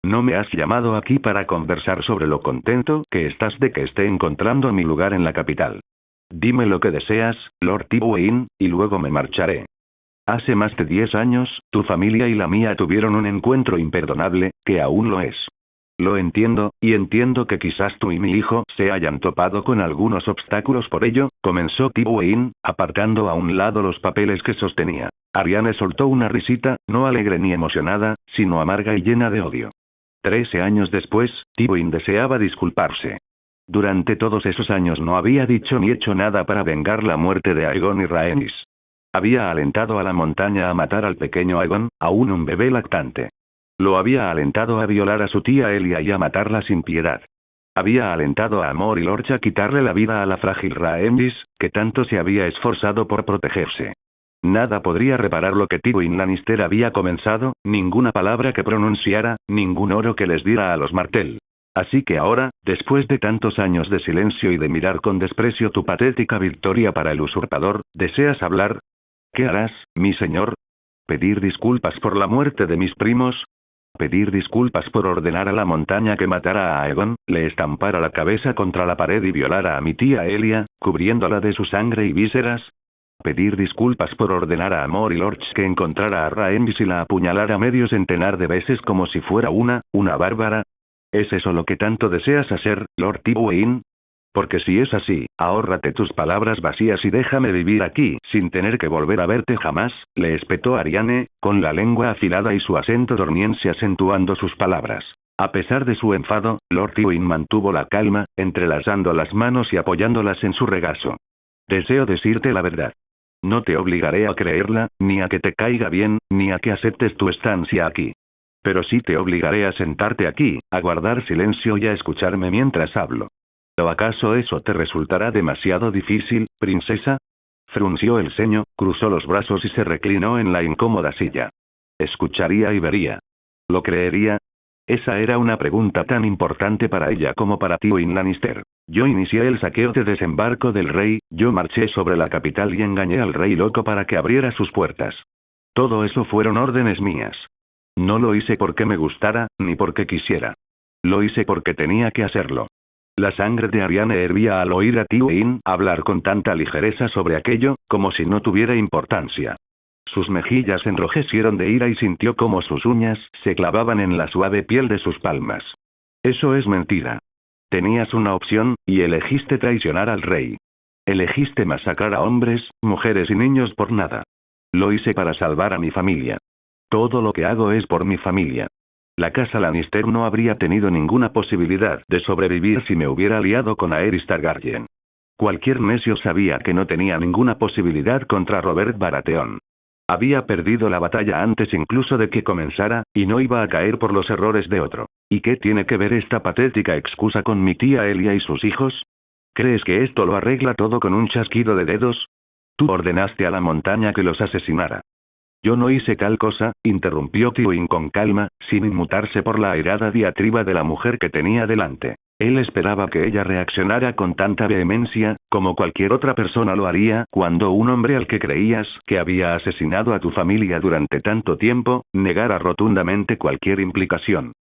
¿No me has llamado aquí para conversar sobre lo contento que estás de que esté encontrando mi lugar en la capital? Dime lo que deseas, Lord Tywin, y luego me marcharé. Hace más de 10 años, tu familia y la mía tuvieron un encuentro imperdonable, que aún lo es. Lo entiendo, y entiendo que quizás tú y mi hijo se hayan topado con algunos obstáculos por ello, comenzó Tywin, apartando a un lado los papeles que sostenía. Ariane soltó una risita, no alegre ni emocionada, sino amarga y llena de odio. 13 años después, Tywin deseaba disculparse. Durante todos esos años no había dicho ni hecho nada para vengar la muerte de Aegon y Rhaenys. Había alentado a la montaña a matar al pequeño Aegon, aún un bebé lactante. Lo había alentado a violar a su tía Elia y a matarla sin piedad. Había alentado a Amor y Lorch a quitarle la vida a la frágil Rhaenys, que tanto se había esforzado por protegerse. Nada podría reparar lo que Tywin Lannister había comenzado, ninguna palabra que pronunciara, ningún oro que les diera a los Martell. Así que ahora, después de tantos años de silencio y de mirar con desprecio tu patética victoria para el usurpador, ¿deseas hablar? ¿Qué harás, mi señor? ¿Pedir disculpas por la muerte de mis primos? ¿Pedir disculpas por ordenar a la montaña que matara a Aegon, le estampara la cabeza contra la pared y violara a mi tía Elia, cubriéndola de su sangre y vísceras? ¿Pedir disculpas por ordenar a Amor y Lorch que encontrara a Rhaenys y la apuñalara medio centenar de veces como si fuera una bárbara? ¿Es eso lo que tanto deseas hacer, Lord Tywin? Porque si es así, ahórrate tus palabras vacías y déjame vivir aquí sin tener que volver a verte jamás, le espetó Ariane, con la lengua afilada y su acento dorniense acentuando sus palabras. A pesar de su enfado, Lord Tywin mantuvo la calma, entrelazando las manos y apoyándolas en su regazo. Deseo decirte la verdad. No te obligaré a creerla, ni a que te caiga bien, ni a que aceptes tu estancia aquí. Pero sí te obligaré a sentarte aquí, a guardar silencio y a escucharme mientras hablo. ¿O acaso eso te resultará demasiado difícil, princesa? Frunció el ceño, cruzó los brazos y se reclinó en la incómoda silla. Escucharía y vería. ¿Lo creería? Esa era una pregunta tan importante para ella como para Tywin Lannister. Yo inicié el saqueo de desembarco del rey, yo marché sobre la capital y engañé al rey loco para que abriera sus puertas. Todo eso fueron órdenes mías. No lo hice porque me gustara, ni porque quisiera. Lo hice porque tenía que hacerlo. La sangre de Ariane hervía al oír a Tywin hablar con tanta ligereza sobre aquello, como si no tuviera importancia. Sus mejillas se enrojecieron de ira y sintió como sus uñas se clavaban en la suave piel de sus palmas. Eso es mentira. Tenías una opción, y elegiste traicionar al rey. Elegiste masacrar a hombres, mujeres y niños por nada. Lo hice para salvar a mi familia. Todo lo que hago es por mi familia. La casa Lannister no habría tenido ninguna posibilidad de sobrevivir si me hubiera aliado con Aerys Targaryen. Cualquier necio sabía que no tenía ninguna posibilidad contra Robert Baratheon. Había perdido la batalla antes incluso de que comenzara, y no iba a caer por los errores de otro. ¿Y qué tiene que ver esta patética excusa con mi tía Elia y sus hijos? ¿Crees que esto lo arregla todo con un chasquido de dedos? Tú ordenaste a la montaña que los asesinara. Yo no hice tal cosa, interrumpió Tywin con calma, sin inmutarse por la airada diatriba de la mujer que tenía delante. Él esperaba que ella reaccionara con tanta vehemencia, como cualquier otra persona lo haría cuando un hombre al que creías que había asesinado a tu familia durante tanto tiempo, negara rotundamente cualquier implicación.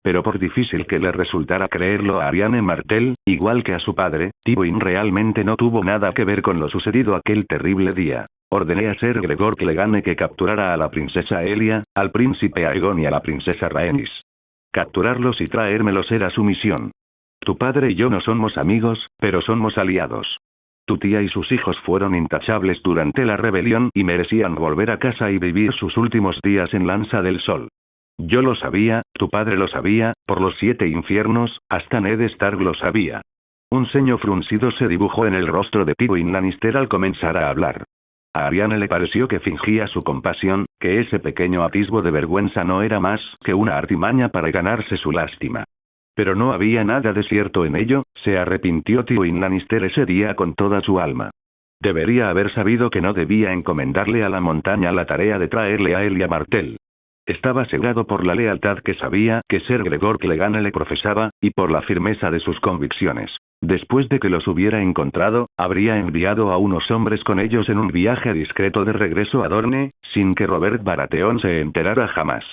Pero por difícil que le resultara creerlo a Ariane Martell, igual que a su padre, Tywin realmente no tuvo nada que ver con lo sucedido aquel terrible día. Ordené a Ser Gregor Clegane que capturara a la princesa Elia, al príncipe Aegon y a la princesa Rhaenys. Capturarlos y traérmelos era su misión. Tu padre y yo no somos amigos, pero somos aliados. Tu tía y sus hijos fueron intachables durante la rebelión y merecían volver a casa y vivir sus últimos días en Lanza del Sol. Yo lo sabía, tu padre lo sabía, por los 7 infiernos, hasta Ned Stark lo sabía. Un ceño fruncido se dibujó en el rostro de Tywin Lannister al comenzar a hablar. A Arianne le pareció que fingía su compasión, que ese pequeño atisbo de vergüenza no era más que una artimaña para ganarse su lástima. Pero no había nada de cierto en ello, se arrepintió Tywin Lannister ese día con toda su alma. Debería haber sabido que no debía encomendarle a la montaña la tarea de traerle a Elia Martell. Estaba cegado por la lealtad que sabía que Ser Gregor Clegane le profesaba, y por la firmeza de sus convicciones. Después de que los hubiera encontrado, habría enviado a unos hombres con ellos en un viaje discreto de regreso a Dorne, sin que Robert Baratheon se enterara jamás.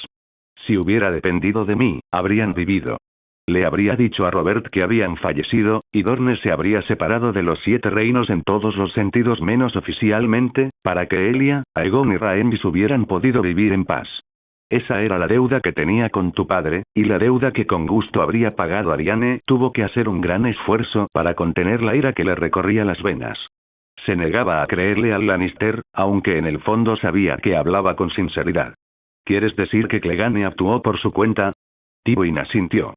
Si hubiera dependido de mí, habrían vivido. Le habría dicho a Robert que habían fallecido, y Dorne se habría separado de los 7 reinos en todos los sentidos menos oficialmente, para que Elia, Aegon y Rhaenys hubieran podido vivir en paz. Esa era la deuda que tenía con tu padre, y la deuda que con gusto habría pagado Arianne. Tuvo que hacer un gran esfuerzo para contener la ira que le recorría las venas. Se negaba a creerle al Lannister, aunque en el fondo sabía que hablaba con sinceridad. ¿Quieres decir que Clegane actuó por su cuenta? Tywin asintió.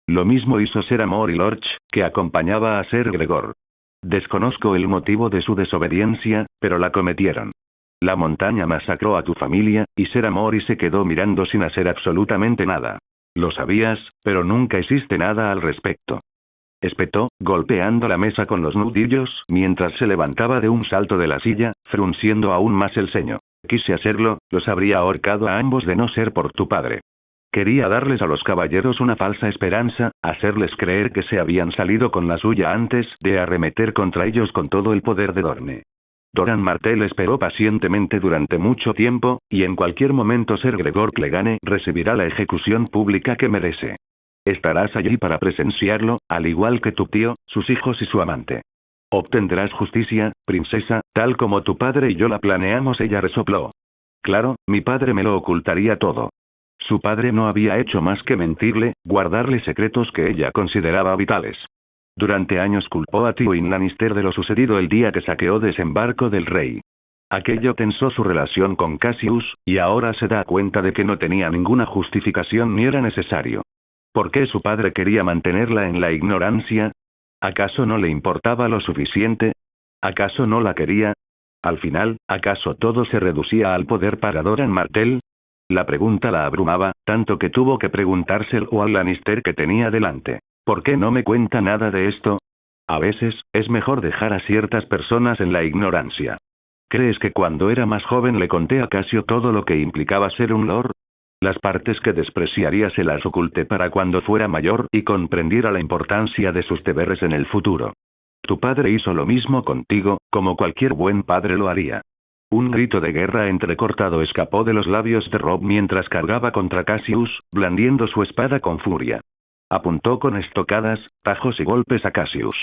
Lo mismo hizo Ser Amor y Lorch, que acompañaba a Ser Gregor. Desconozco el motivo de su desobediencia, pero la cometieron. La montaña masacró a tu familia, y Ser Amor y se quedó mirando sin hacer absolutamente nada. Lo sabías, pero nunca hiciste nada al respecto. Espetó, golpeando la mesa con los nudillos mientras se levantaba de un salto de la silla, frunciendo aún más el ceño. Quise hacerlo, los habría ahorcado a ambos de no ser por tu padre. Quería darles a los caballeros una falsa esperanza, hacerles creer que se habían salido con la suya antes de arremeter contra ellos con todo el poder de Dorne. Doran Martell esperó pacientemente durante mucho tiempo, y en cualquier momento Ser Gregor Clegane recibirá la ejecución pública que merece. Estarás allí para presenciarlo, al igual que tu tío, sus hijos y su amante. Obtendrás justicia, princesa, tal como tu padre y yo la planeamos. Ella resopló. Claro, mi padre me lo ocultaría todo. Su padre no había hecho más que mentirle, guardarle secretos que ella consideraba vitales. Durante años culpó a Tywin Lannister de lo sucedido el día que saqueó Desembarco del Rey. Aquello tensó su relación con Cassius, y ahora se da cuenta de que no tenía ninguna justificación ni era necesario. ¿Por qué su padre quería mantenerla en la ignorancia? ¿Acaso no le importaba lo suficiente? ¿Acaso no la quería? Al final, ¿acaso todo se reducía al poder para Doran Martell? La pregunta la abrumaba, tanto que tuvo que preguntárselo al Lannister que tenía delante. ¿Por qué no me cuenta nada de esto? A veces, es mejor dejar a ciertas personas en la ignorancia. ¿Crees que cuando era más joven le conté a Cassio todo lo que implicaba ser un lord? Las partes que despreciaría se las oculté para cuando fuera mayor y comprendiera la importancia de sus deberes en el futuro. Tu padre hizo lo mismo contigo, como cualquier buen padre lo haría. Un grito de guerra entrecortado escapó de los labios de Robb mientras cargaba contra Cassius, blandiendo su espada con furia. Apuntó con estocadas, tajos y golpes a Cassius.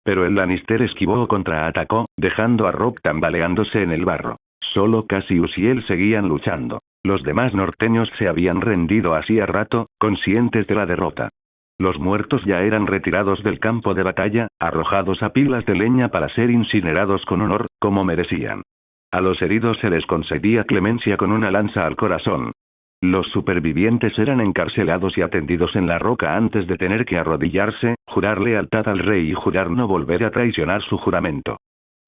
Pero el Lannister esquivó o contraatacó, dejando a Robb tambaleándose en el barro. Solo Cassius y él seguían luchando. Los demás norteños se habían rendido hacía rato, conscientes de la derrota. Los muertos ya eran retirados del campo de batalla, arrojados a pilas de leña para ser incinerados con honor, como merecían. A los heridos se les concedía clemencia con una lanza al corazón. Los supervivientes eran encarcelados y atendidos en la roca antes de tener que arrodillarse, jurar lealtad al rey y jurar no volver a traicionar su juramento.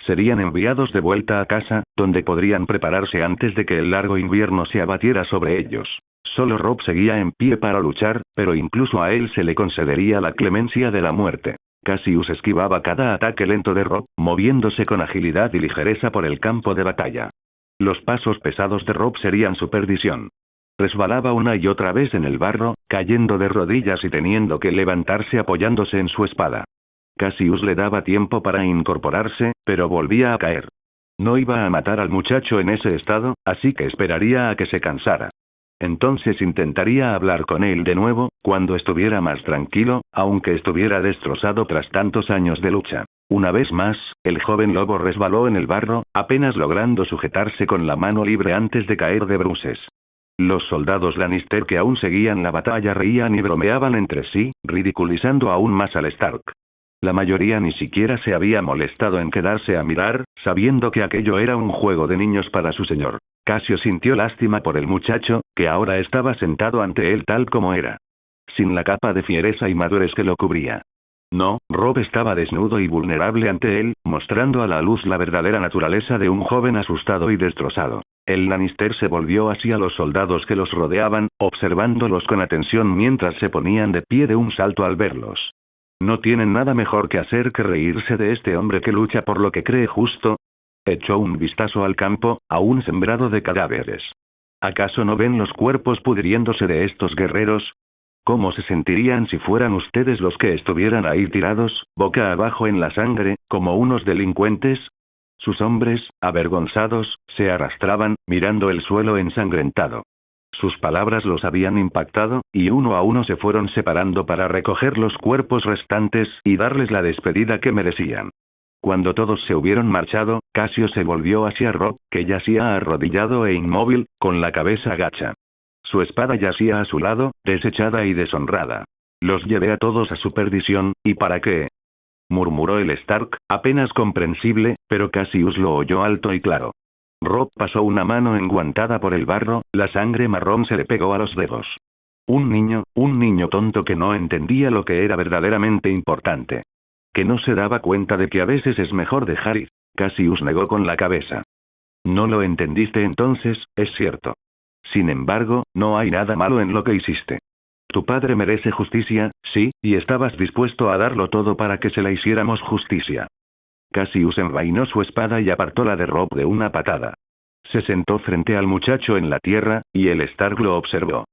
Serían enviados de vuelta a casa, donde podrían prepararse antes de que el largo invierno se abatiera sobre ellos. Solo Robb seguía en pie para luchar, pero incluso a él se le concedería la clemencia de la muerte. Cassius esquivaba cada ataque lento de Robb, moviéndose con agilidad y ligereza por el campo de batalla. Los pasos pesados de Robb serían su perdición. Resbalaba una y otra vez en el barro, cayendo de rodillas y teniendo que levantarse apoyándose en su espada. Cassius le daba tiempo para incorporarse, pero volvía a caer. No iba a matar al muchacho en ese estado, así que esperaría a que se cansara. Entonces intentaría hablar con él de nuevo, cuando estuviera más tranquilo, aunque estuviera destrozado tras tantos años de lucha. Una vez más, el joven lobo resbaló en el barro, apenas logrando sujetarse con la mano libre antes de caer de bruces. Los soldados Lannister que aún seguían la batalla reían y bromeaban entre sí, ridiculizando aún más al Stark. La mayoría ni siquiera se había molestado en quedarse a mirar, sabiendo que aquello era un juego de niños para su señor. Casio sintió lástima por el muchacho, que ahora estaba sentado ante él tal como era, sin la capa de fiereza y madurez que lo cubría. No, Robb estaba desnudo y vulnerable ante él, mostrando a la luz la verdadera naturaleza de un joven asustado y destrozado. El Lannister se volvió hacia los soldados que los rodeaban, observándolos con atención mientras se ponían de pie de un salto al verlos. ¿No tienen nada mejor que hacer que reírse de este hombre que lucha por lo que cree justo? Echó un vistazo al campo, aún sembrado de cadáveres. ¿Acaso no ven los cuerpos pudriéndose de estos guerreros? ¿Cómo se sentirían si fueran ustedes los que estuvieran ahí tirados, boca abajo en la sangre, como unos delincuentes? Sus hombres, avergonzados, se arrastraban, mirando el suelo ensangrentado. Sus palabras los habían impactado, y uno a uno se fueron separando para recoger los cuerpos restantes y darles la despedida que merecían. Cuando todos se hubieron marchado, Casio se volvió hacia Robb, que yacía arrodillado e inmóvil, con la cabeza agacha. Su espada yacía a su lado, desechada y deshonrada. Los llevé a todos a su perdición, ¿y para qué? Murmuró el Stark, apenas comprensible, pero Cassius lo oyó alto y claro. Robb pasó una mano enguantada por el barro, la sangre marrón se le pegó a los dedos. Un niño tonto que no entendía lo que era verdaderamente importante. Que no se daba cuenta de que a veces es mejor dejar ir. Cassius negó con la cabeza. No lo entendiste entonces, es cierto. Sin embargo, no hay nada malo en lo que hiciste. Tu padre merece justicia, sí, y estabas dispuesto a darlo todo para que se la hiciéramos justicia. Cassius envainó su espada y apartó la de Robb de una patada. Se sentó frente al muchacho en la tierra, y el Stark lo observó.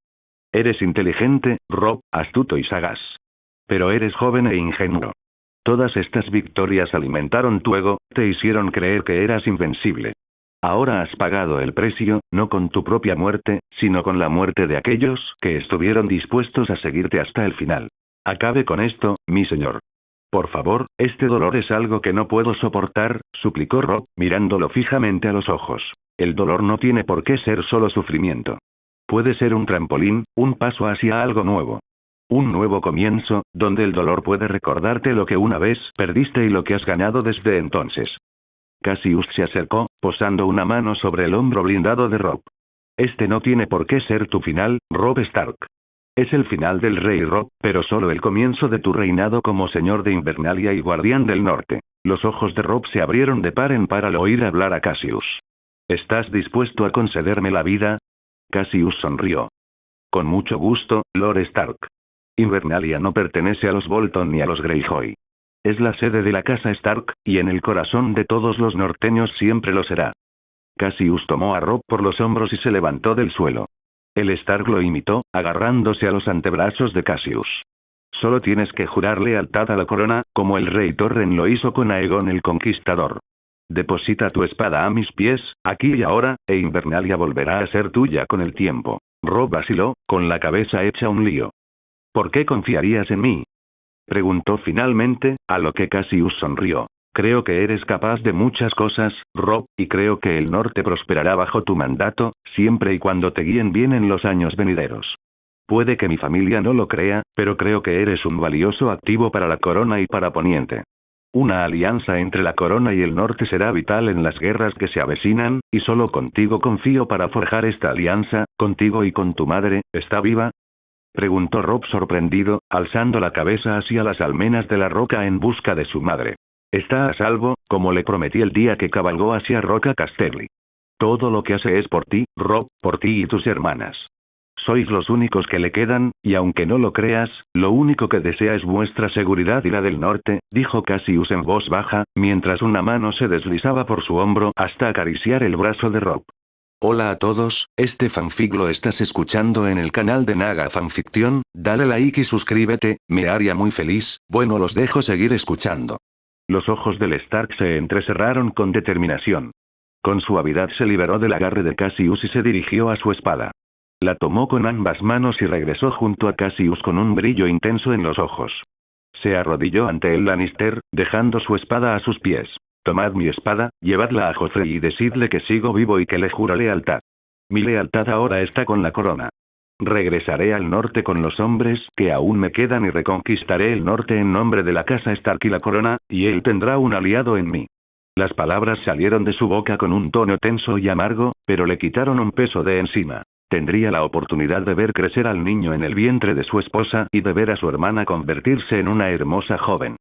Eres inteligente, Robb, astuto y sagaz. Pero eres joven e ingenuo. Todas estas victorias alimentaron tu ego, te hicieron creer que eras invencible. Ahora has pagado el precio, no con tu propia muerte, sino con la muerte de aquellos que estuvieron dispuestos a seguirte hasta el final. Acabe con esto, mi señor. Por favor, este dolor es algo que no puedo soportar, suplicó Robb, mirándolo fijamente a los ojos. El dolor no tiene por qué ser solo sufrimiento. Puede ser un trampolín, un paso hacia algo nuevo. Un nuevo comienzo, donde el dolor puede recordarte lo que una vez perdiste y lo que has ganado desde entonces. Cassius se acercó, posando una mano sobre el hombro blindado de Robb. Este no tiene por qué ser tu final, Robb Stark. Es el final del rey Robb, pero solo el comienzo de tu reinado como señor de Invernalia y guardián del norte. Los ojos de Robb se abrieron de par en par al oír hablar a Cassius. ¿Estás dispuesto a concederme la vida? Cassius sonrió. Con mucho gusto, Lord Stark. Invernalia no pertenece a los Bolton ni a los Greyjoy. Es la sede de la casa Stark, y en el corazón de todos los norteños siempre lo será. Cassius tomó a Robb por los hombros y se levantó del suelo. El Stark lo imitó, agarrándose a los antebrazos de Cassius. Solo tienes que jurar lealtad a la corona, como el rey Torren lo hizo con Aegon el Conquistador. Deposita tu espada a mis pies, aquí y ahora, e Invernalia volverá a ser tuya con el tiempo. Robb vaciló, con la cabeza hecha un lío. ¿Por qué confiarías en mí? Preguntó finalmente, a lo que Cassius sonrió. Creo que eres capaz de muchas cosas, Robb, y creo que el norte prosperará bajo tu mandato, siempre y cuando te guíen bien en los años venideros. Puede que mi familia no lo crea, pero creo que eres un valioso activo para la corona y para Poniente. Una alianza entre la corona y el norte será vital en las guerras que se avecinan, y solo contigo confío para forjar esta alianza, contigo y con tu madre, ¿está viva? Preguntó Robb sorprendido, alzando la cabeza hacia las almenas de la roca en busca de su madre. Está a salvo, como le prometí el día que cabalgó hacia Roca Casterly. Todo lo que hace es por ti, Robb, por ti y tus hermanas. Sois los únicos que le quedan, y aunque no lo creas, lo único que desea es vuestra seguridad y la del norte, dijo Cassius en voz baja, mientras una mano se deslizaba por su hombro hasta acariciar el brazo de Robb. Hola a todos, este fanfic lo estás escuchando en el canal de Naga Fanfiction, dale like y suscríbete, me haría muy feliz, bueno los dejo seguir escuchando. Los ojos del Stark se entrecerraron con determinación. Con suavidad se liberó del agarre de Cassius y se dirigió a su espada. La tomó con ambas manos y regresó junto a Cassius con un brillo intenso en los ojos. Se arrodilló ante el Lannister, dejando su espada a sus pies. Tomad mi espada, llevadla a Joffrey y decidle que sigo vivo y que le juro lealtad. Mi lealtad ahora está con la corona. Regresaré al norte con los hombres que aún me quedan y reconquistaré el norte en nombre de la casa Stark y la corona, y él tendrá un aliado en mí. Las palabras salieron de su boca con un tono tenso y amargo, pero le quitaron un peso de encima. Tendría la oportunidad de ver crecer al niño en el vientre de su esposa y de ver a su hermana convertirse en una hermosa joven.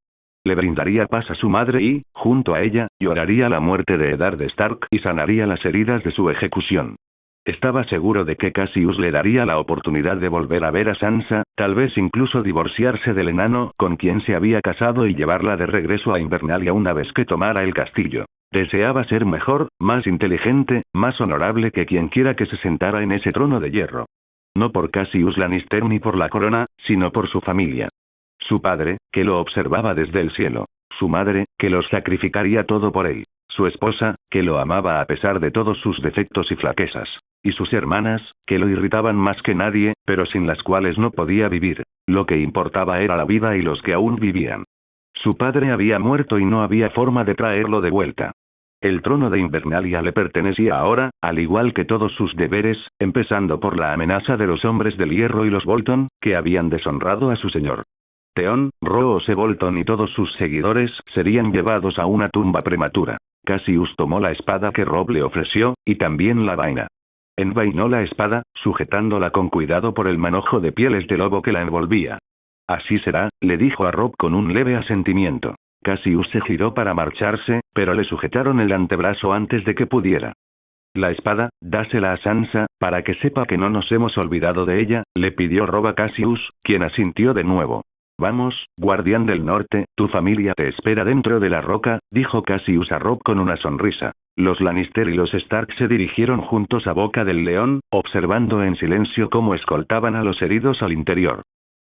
Le brindaría paz a su madre y, junto a ella, lloraría la muerte de Eddard Stark y sanaría las heridas de su ejecución. Estaba seguro de que Cassius le daría la oportunidad de volver a ver a Sansa, tal vez incluso divorciarse del enano con quien se había casado y llevarla de regreso a Invernalia una vez que tomara el castillo. Deseaba ser mejor, más inteligente, más honorable que quien quiera que se sentara en ese trono de hierro. No por Cassius Lannister ni por la corona, sino por su familia. Su padre, que lo observaba desde el cielo. Su madre, que lo sacrificaría todo por él. Su esposa, que lo amaba a pesar de todos sus defectos y flaquezas. Y sus hermanas, que lo irritaban más que nadie, pero sin las cuales no podía vivir. Lo que importaba era la vida y los que aún vivían. Su padre había muerto y no había forma de traerlo de vuelta. El trono de Invernalia le pertenecía ahora, al igual que todos sus deberes, empezando por la amenaza de los hombres del hierro y los Bolton, que habían deshonrado a su señor. Theon, Roose Bolton y todos sus seguidores serían llevados a una tumba prematura. Cassius tomó la espada que Robb le ofreció, y también la vaina. Envainó la espada, sujetándola con cuidado por el manojo de pieles de lobo que la envolvía. Así será, le dijo a Robb con un leve asentimiento. Cassius se giró para marcharse, pero le sujetaron el antebrazo antes de que pudiera. La espada, dásela a Sansa, para que sepa que no nos hemos olvidado de ella, le pidió Robb a Cassius, quien asintió de nuevo. Vamos, guardián del norte, tu familia te espera dentro de la roca, dijo Cassius a Robb con una sonrisa. Los Lannister y los Stark se dirigieron juntos a Boca del León, observando en silencio cómo escoltaban a los heridos al interior.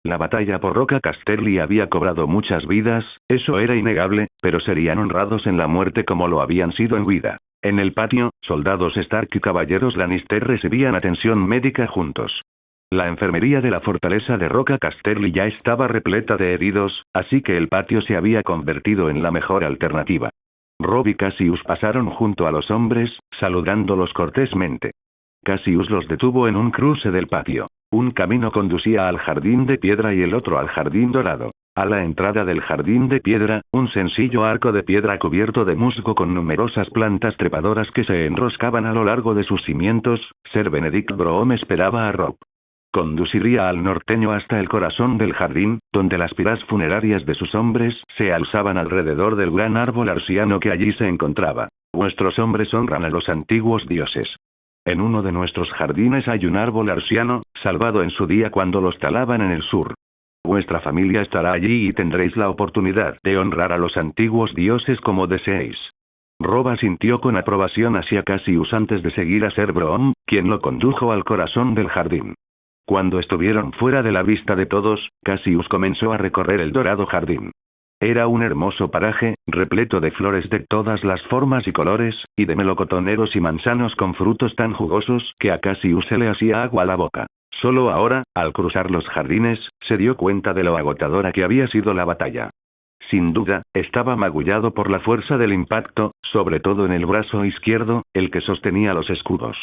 La batalla por Roca Casterly había cobrado muchas vidas, eso era innegable, pero serían honrados en la muerte como lo habían sido en vida. En el patio, soldados Stark y caballeros Lannister recibían atención médica juntos. La enfermería de la fortaleza de Roca Casterly ya estaba repleta de heridos, así que el patio se había convertido en la mejor alternativa. Robb y Cassius pasaron junto a los hombres, saludándolos cortésmente. Cassius los detuvo en un cruce del patio. Un camino conducía al jardín de piedra y el otro al jardín dorado. A la entrada del jardín de piedra, un sencillo arco de piedra cubierto de musgo con numerosas plantas trepadoras que se enroscaban a lo largo de sus cimientos. Ser Benedict Broom esperaba a Robb. Conduciría al norteño hasta el corazón del jardín, donde las piras funerarias de sus hombres se alzaban alrededor del gran árbol arsiano que allí se encontraba. Vuestros hombres honran a los antiguos dioses. En uno de nuestros jardines hay un árbol arsiano, salvado en su día cuando los talaban en el sur. Vuestra familia estará allí y tendréis la oportunidad de honrar a los antiguos dioses como deseéis. Robb asintió con aprobación hacia Cassius antes de seguir a Ser Broom, quien lo condujo al corazón del jardín. Cuando estuvieron fuera de la vista de todos, Cassius comenzó a recorrer el dorado jardín. Era un hermoso paraje, repleto de flores de todas las formas y colores, y de melocotoneros y manzanos con frutos tan jugosos que a Cassius se le hacía agua a la boca. Solo ahora, al cruzar los jardines, se dio cuenta de lo agotadora que había sido la batalla. Sin duda, estaba magullado por la fuerza del impacto, sobre todo en el brazo izquierdo, el que sostenía los escudos.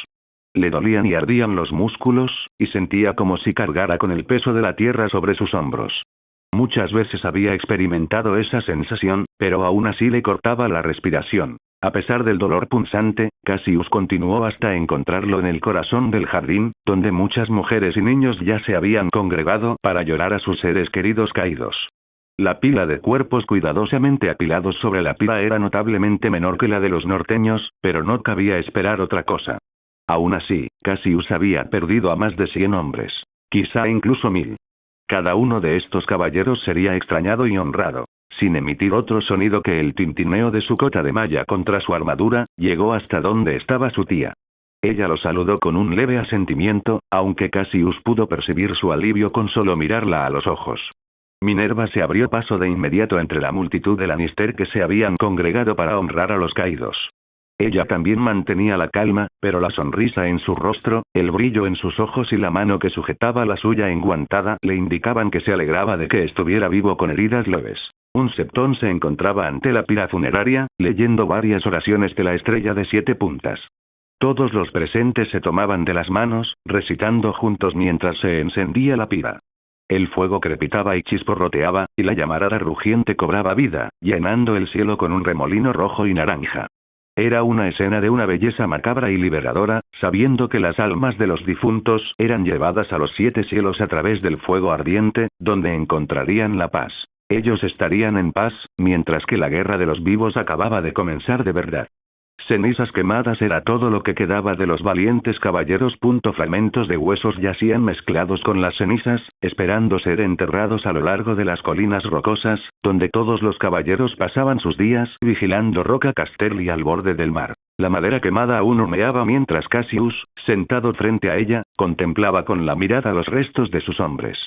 Le dolían y ardían los músculos, y sentía como si cargara con el peso de la tierra sobre sus hombros. Muchas veces había experimentado esa sensación, pero aún así le cortaba la respiración. A pesar del dolor punzante, Cassius continuó hasta encontrarlo en el corazón del jardín, donde muchas mujeres y niños ya se habían congregado para llorar a sus seres queridos caídos. La pila de cuerpos cuidadosamente apilados sobre la pira era notablemente menor que la de los norteños, pero no cabía esperar otra cosa. Aún así, Cassius había perdido a más de 100 hombres. Quizá incluso 1000. Cada uno de estos caballeros sería extrañado y honrado. Sin emitir otro sonido que el tintineo de su cota de malla contra su armadura, llegó hasta donde estaba su tía. Ella lo saludó con un leve asentimiento, aunque Cassius pudo percibir su alivio con solo mirarla a los ojos. Minerva se abrió paso de inmediato entre la multitud de Lannister que se habían congregado para honrar a los caídos. Ella también mantenía la calma, pero la sonrisa en su rostro, el brillo en sus ojos y la mano que sujetaba la suya enguantada le indicaban que se alegraba de que estuviera vivo con heridas leves. Un septón se encontraba ante la pira funeraria, leyendo varias oraciones de la estrella de 7 puntas. Todos los presentes se tomaban de las manos, recitando juntos mientras se encendía la pira. El fuego crepitaba y chisporroteaba, y la llamarada rugiente cobraba vida, llenando el cielo con un remolino rojo y naranja. Era una escena de una belleza macabra y liberadora, sabiendo que las almas de los difuntos eran llevadas a los 7 cielos a través del fuego ardiente, donde encontrarían la paz. Ellos estarían en paz, mientras que la guerra de los vivos acababa de comenzar de verdad. Cenizas quemadas era todo lo que quedaba de los valientes caballeros. Fragmentos de huesos yacían mezclados con las cenizas, esperando ser enterrados a lo largo de las colinas rocosas, donde todos los caballeros pasaban sus días vigilando Roca Casterly al borde del mar. La madera quemada aún humeaba mientras Cassius, sentado frente a ella, contemplaba con la mirada los restos de sus hombres.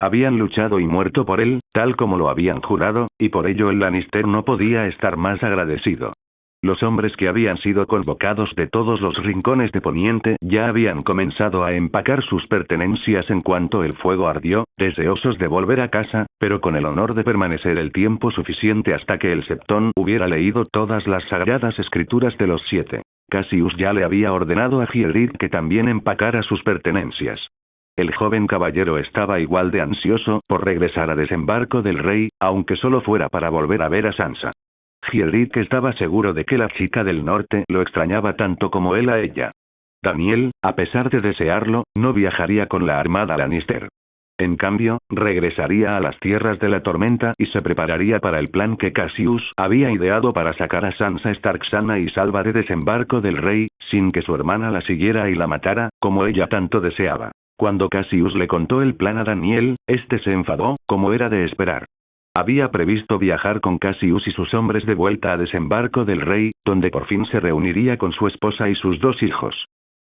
Habían luchado y muerto por él, tal como lo habían jurado, y por ello el Lannister no podía estar más agradecido. Los hombres que habían sido convocados de todos los rincones de Poniente ya habían comenzado a empacar sus pertenencias en cuanto el fuego ardió, deseosos de volver a casa, pero con el honor de permanecer el tiempo suficiente hasta que el Septón hubiera leído todas las sagradas escrituras de los 7. Cassius ya le había ordenado a Hierrid que también empacara sus pertenencias. El joven caballero estaba igual de ansioso por regresar a Desembarco del Rey, aunque solo fuera para volver a ver a Sansa. Hierrid estaba seguro de que la chica del norte lo extrañaba tanto como él a ella. Daniel, a pesar de desearlo, no viajaría con la armada Lannister. En cambio, regresaría a las tierras de la tormenta y se prepararía para el plan que Cassius había ideado para sacar a Sansa Stark sana y salva de Desembarco del Rey, sin que su hermana la siguiera y la matara, como ella tanto deseaba. Cuando Cassius le contó el plan a Daniel, este se enfadó, como era de esperar. Había previsto viajar con Cassius y sus hombres de vuelta a Desembarco del Rey, donde por fin se reuniría con su esposa y sus 2 hijos.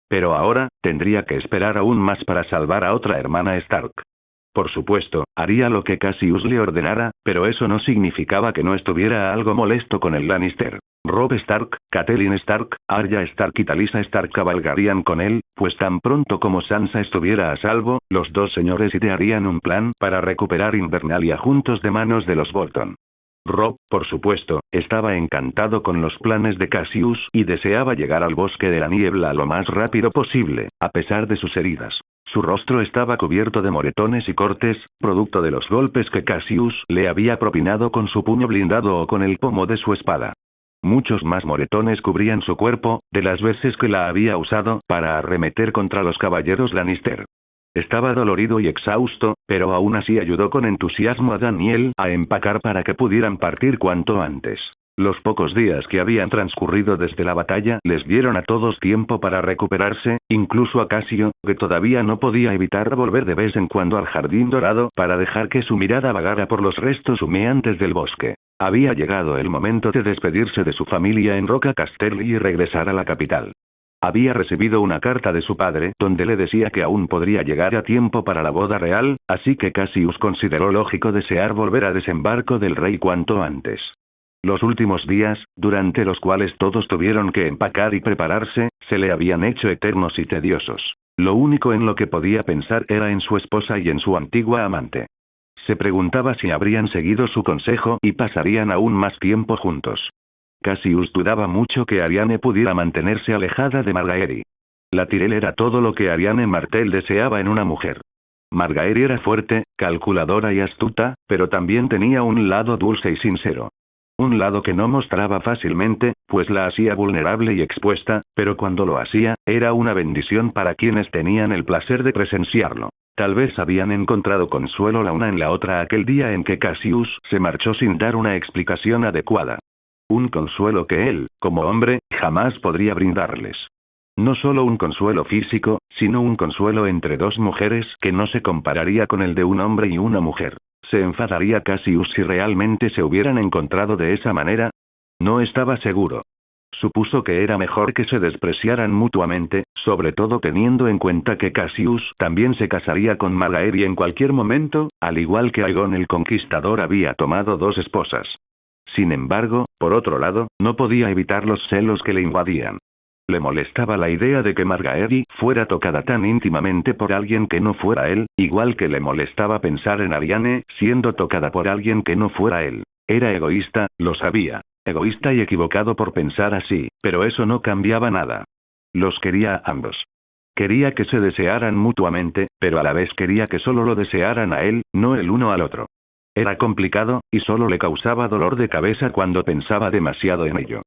Pero ahora, tendría que esperar aún más para salvar a otra hermana Stark. Por supuesto, haría lo que Cassius le ordenara, pero eso no significaba que no estuviera algo molesto con el Lannister. Robb Stark, Catelyn Stark, Arya Stark y Talisa Stark cabalgarían con él, pues tan pronto como Sansa estuviera a salvo, los 2 señores idearían un plan para recuperar Invernalia juntos de manos de los Bolton. Robb, por supuesto, estaba encantado con los planes de Cassius y deseaba llegar al bosque de la niebla lo más rápido posible, a pesar de sus heridas. Su rostro estaba cubierto de moretones y cortes, producto de los golpes que Cassius le había propinado con su puño blindado o con el pomo de su espada. Muchos más moretones cubrían su cuerpo, de las veces que la había usado para arremeter contra los caballeros Lannister. Estaba dolorido y exhausto, pero aún así ayudó con entusiasmo a Daniel a empacar para que pudieran partir cuanto antes. Los pocos días que habían transcurrido desde la batalla les dieron a todos tiempo para recuperarse, incluso a Cassio, que todavía no podía evitar volver de vez en cuando al Jardín Dorado para dejar que su mirada vagara por los restos humeantes del bosque. Había llegado el momento de despedirse de su familia en Roca Casterly y regresar a la capital. Había recibido una carta de su padre donde le decía que aún podría llegar a tiempo para la boda real, así que Cassius consideró lógico desear volver a Desembarco del Rey cuanto antes. Los últimos días, durante los cuales todos tuvieron que empacar y prepararse, se le habían hecho eternos y tediosos. Lo único en lo que podía pensar era en su esposa y en su antigua amante. Se preguntaba si habrían seguido su consejo y pasarían aún más tiempo juntos. Cassius dudaba mucho que Arianne pudiera mantenerse alejada de Margaery. La Tyrell era todo lo que Arianne Martell deseaba en una mujer. Margaery era fuerte, calculadora y astuta, pero también tenía un lado dulce y sincero. Un lado que no mostraba fácilmente, pues la hacía vulnerable y expuesta, pero cuando lo hacía, era una bendición para quienes tenían el placer de presenciarlo. Tal vez habían encontrado consuelo la una en la otra aquel día en que Cassius se marchó sin dar una explicación adecuada. Un consuelo que él, como hombre, jamás podría brindarles. No solo un consuelo físico, sino un consuelo entre 2 mujeres que no se compararía con el de un hombre y una mujer. ¿Se enfadaría Cassius si realmente se hubieran encontrado de esa manera? No estaba seguro. Supuso que era mejor que se despreciaran mutuamente, sobre todo teniendo en cuenta que Cassius también se casaría con Margaery en cualquier momento, al igual que Aegon el Conquistador había tomado 2 esposas. Sin embargo, por otro lado, no podía evitar los celos que le invadían. Le molestaba la idea de que Margaery fuera tocada tan íntimamente por alguien que no fuera él, igual que le molestaba pensar en Arianne siendo tocada por alguien que no fuera él. Era egoísta, lo sabía. Egoísta y equivocado por pensar así, pero eso no cambiaba nada. Los quería a ambos. Quería que se desearan mutuamente, pero a la vez quería que solo lo desearan a él, no el uno al otro. Era complicado, y solo le causaba dolor de cabeza cuando pensaba demasiado en ello.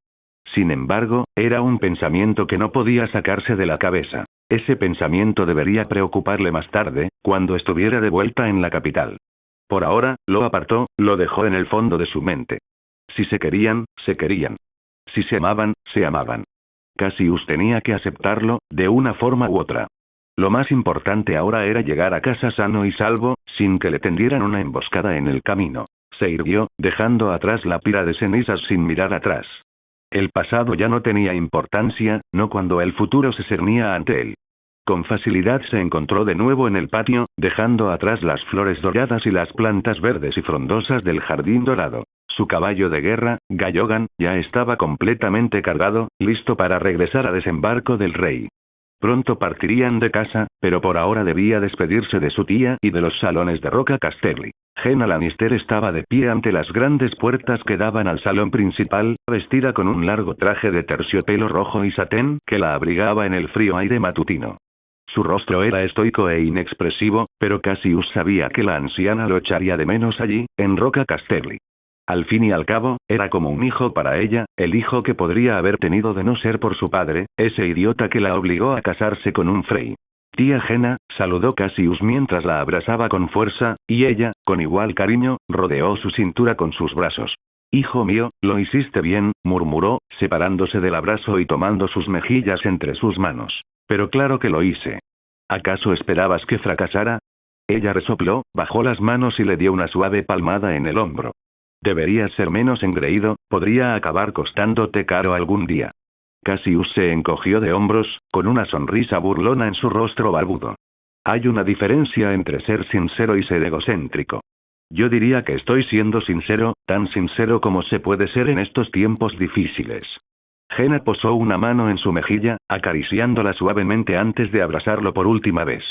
Sin embargo, era un pensamiento que no podía sacarse de la cabeza. Ese pensamiento debería preocuparle más tarde, cuando estuviera de vuelta en la capital. Por ahora, lo apartó, lo dejó en el fondo de su mente. Si se querían, se querían. Si se amaban, se amaban. Cassius tenía que aceptarlo, de una forma u otra. Lo más importante ahora era llegar a casa sano y salvo, sin que le tendieran una emboscada en el camino. Se irguió, dejando atrás la pira de cenizas sin mirar atrás. El pasado ya no tenía importancia, no cuando el futuro se cernía ante él. Con facilidad se encontró de nuevo en el patio, dejando atrás las flores doradas y las plantas verdes y frondosas del jardín dorado. Su caballo de guerra, Gallogan, ya estaba completamente cargado, listo para regresar a Desembarco del Rey. Pronto partirían de casa, pero por ahora debía despedirse de su tía y de los salones de Roca Casterly. Jenna Lannister estaba de pie ante las grandes puertas que daban al salón principal, vestida con un largo traje de terciopelo rojo y satén que la abrigaba en el frío aire matutino. Su rostro era estoico e inexpresivo, pero Cassius sabía que la anciana lo echaría de menos allí, en Roca Casterly. Al fin y al cabo, era como un hijo para ella, el hijo que podría haber tenido de no ser por su padre, ese idiota que la obligó a casarse con un Frey. Tía Jenna, saludó Cassius mientras la abrazaba con fuerza, y ella, con igual cariño, rodeó su cintura con sus brazos. Hijo mío, lo hiciste bien, murmuró, separándose del abrazo y tomando sus mejillas entre sus manos. Pero claro que lo hice. ¿Acaso esperabas que fracasara? Ella resopló, bajó las manos y le dio una suave palmada en el hombro. Deberías ser menos engreído, podría acabar costándote caro algún día. Cassius se encogió de hombros, con una sonrisa burlona en su rostro barbudo. Hay una diferencia entre ser sincero y ser egocéntrico. Yo diría que estoy siendo sincero, tan sincero como se puede ser en estos tiempos difíciles. Jenna posó una mano en su mejilla, acariciándola suavemente antes de abrazarlo por última vez.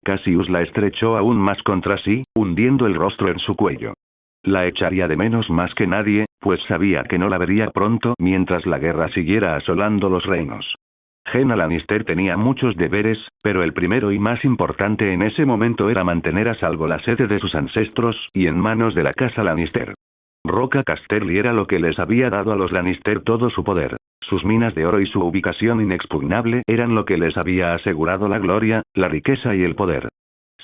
Cassius la estrechó aún más contra sí, hundiendo el rostro en su cuello. La echaría de menos más que nadie, pues sabía que no la vería pronto mientras la guerra siguiera asolando los reinos. Jenna Lannister tenía muchos deberes, pero el primero y más importante en ese momento era mantener a salvo la sede de sus ancestros y en manos de la casa Lannister. Roca Casterly era lo que les había dado a los Lannister todo su poder. Sus minas de oro y su ubicación inexpugnable eran lo que les había asegurado la gloria, la riqueza y el poder.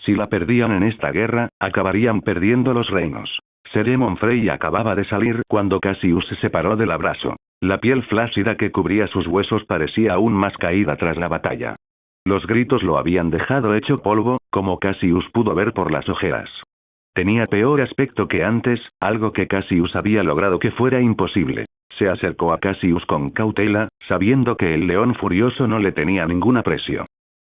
Si la perdían en esta guerra, acabarían perdiendo los reinos. Ser Aemon Frey acababa de salir cuando Cassius se separó del abrazo. La piel flácida que cubría sus huesos parecía aún más caída tras la batalla. Los gritos lo habían dejado hecho polvo, como Cassius pudo ver por las ojeras. Tenía peor aspecto que antes, algo que Cassius había logrado que fuera imposible. Se acercó a Cassius con cautela, sabiendo que el león furioso no le tenía ningún aprecio.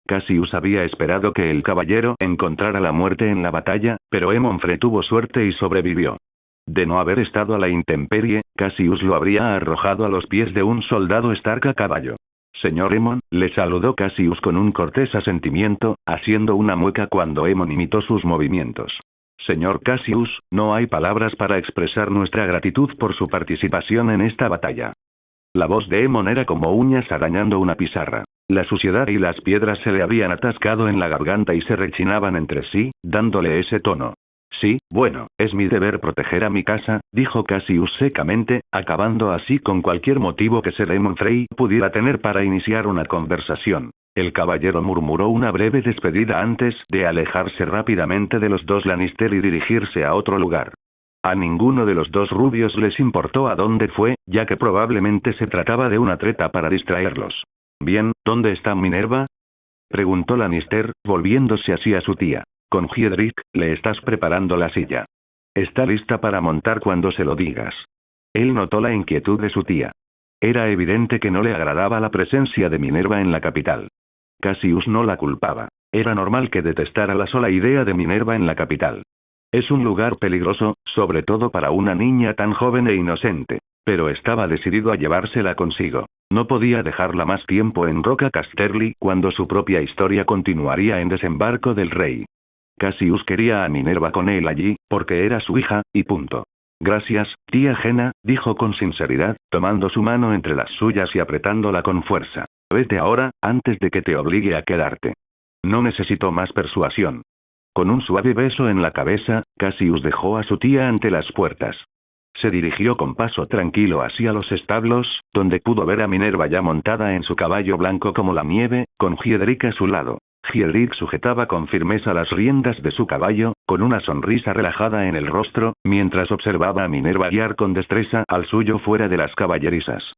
Cassius había esperado que el caballero encontrara la muerte en la batalla, pero Aemon Frey tuvo suerte y sobrevivió. De no haber estado a la intemperie, Cassius lo habría arrojado a los pies de un soldado Stark a caballo. Señor Aemon, le saludó Cassius con un cortés asentimiento, haciendo una mueca cuando Aemon imitó sus movimientos. Señor Cassius, no hay palabras para expresar nuestra gratitud por su participación en esta batalla. La voz de Aemon era como uñas arañando una pizarra. La suciedad y las piedras se le habían atascado en la garganta y se rechinaban entre sí, dándole ese tono. Sí, bueno, es mi deber proteger a mi casa, dijo Cassius secamente, acabando así con cualquier motivo que Ser Aemon Frey pudiera tener para iniciar una conversación. El caballero murmuró una breve despedida antes de alejarse rápidamente de los dos Lannister y dirigirse a otro lugar. A ninguno de los dos rubios les importó a dónde fue, ya que probablemente se trataba de una treta para distraerlos. Bien, ¿dónde está Minerva?, preguntó Lannister, volviéndose hacia su tía. Con Hiedrick, le estás preparando la silla. Está lista para montar cuando se lo digas. Él notó la inquietud de su tía. Era evidente que no le agradaba la presencia de Minerva en la capital. Cassius no la culpaba. Era normal que detestara la sola idea de Minerva en la capital. Es un lugar peligroso, sobre todo para una niña tan joven e inocente. Pero estaba decidido a llevársela consigo. No podía dejarla más tiempo en Roca Casterly cuando su propia historia continuaría en Desembarco del Rey. Cassius quería a Minerva con él allí, porque era su hija, y punto. Gracias, tía Jenna, dijo con sinceridad, tomando su mano entre las suyas y apretándola con fuerza. Vete ahora, antes de que te obligue a quedarte. No necesito más persuasión. Con un suave beso en la cabeza, Cassius dejó a su tía ante las puertas. Se dirigió con paso tranquilo hacia los establos, donde pudo ver a Minerva ya montada en su caballo blanco como la nieve, con Hiedrick a su lado. Hiedrick sujetaba con firmeza las riendas de su caballo, con una sonrisa relajada en el rostro, mientras observaba a Minerva guiar con destreza al suyo fuera de las caballerizas.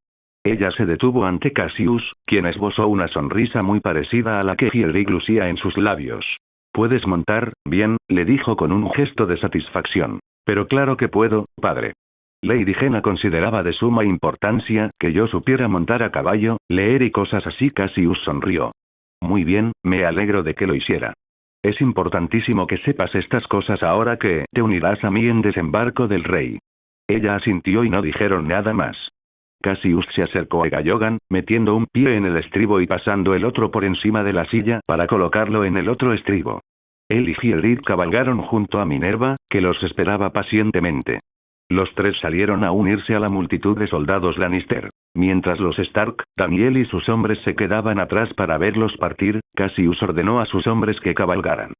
Ella se detuvo ante Cassius, quien esbozó una sonrisa muy parecida a la que Hiedrick lucía en sus labios. «Puedes montar, bien», le dijo con un gesto de satisfacción. «Pero claro que puedo, padre». Lady Jenna consideraba de suma importancia que yo supiera montar a caballo, leer y cosas así. Cassius sonrió. «Muy bien, me alegro de que lo hiciera. Es importantísimo que sepas estas cosas ahora que te unirás a mí en Desembarco del Rey». Ella asintió y no dijeron nada más. Cassius se acercó a Gallogan, metiendo un pie en el estribo y pasando el otro por encima de la silla para colocarlo en el otro estribo. Él y Hiedrick cabalgaron junto a Minerva, que los esperaba pacientemente. Los tres salieron a unirse a la multitud de soldados Lannister. Mientras los Stark, Daniel y sus hombres se quedaban atrás para verlos partir, Cassius ordenó a sus hombres que cabalgaran.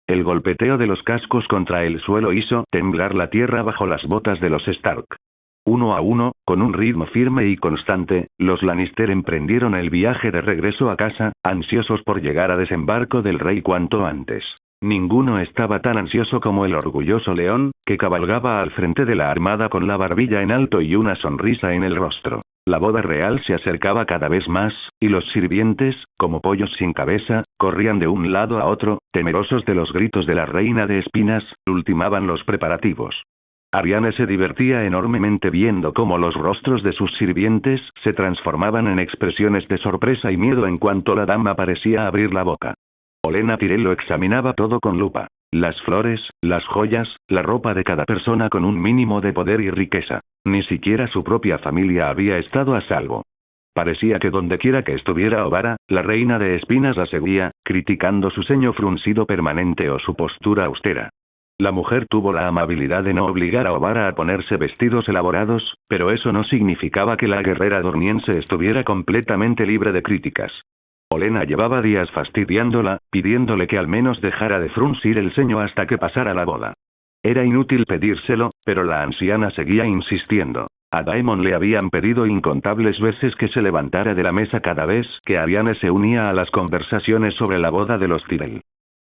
El golpeteo de los cascos contra el suelo hizo temblar la tierra bajo las botas de los Stark. Uno a uno, con un ritmo firme y constante, los Lannister emprendieron el viaje de regreso a casa, ansiosos por llegar a Desembarco del Rey cuanto antes. Ninguno estaba tan ansioso como el orgulloso león, que cabalgaba al frente de la armada con la barbilla en alto y una sonrisa en el rostro. La boda real se acercaba cada vez más, y los sirvientes, como pollos sin cabeza, corrían de un lado a otro, temerosos de los gritos de la reina de espinas, ultimaban los preparativos. Arianne se divertía enormemente viendo cómo los rostros de sus sirvientes se transformaban en expresiones de sorpresa y miedo en cuanto la dama parecía abrir la boca. Olenna Tyrell lo examinaba todo con lupa. Las flores, las joyas, la ropa de cada persona con un mínimo de poder y riqueza. Ni siquiera su propia familia había estado a salvo. Parecía que dondequiera que estuviera Obara, la reina de espinas la seguía, criticando su ceño fruncido permanente o su postura austera. La mujer tuvo la amabilidad de no obligar a Obara a ponerse vestidos elaborados, pero eso no significaba que la guerrera dorniense estuviera completamente libre de críticas. Olenna llevaba días fastidiándola, pidiéndole que al menos dejara de fruncir el ceño hasta que pasara la boda. Era inútil pedírselo, pero la anciana seguía insistiendo. A Daemon le habían pedido incontables veces que se levantara de la mesa cada vez que Arianne se unía a las conversaciones sobre la boda de los Tyrell.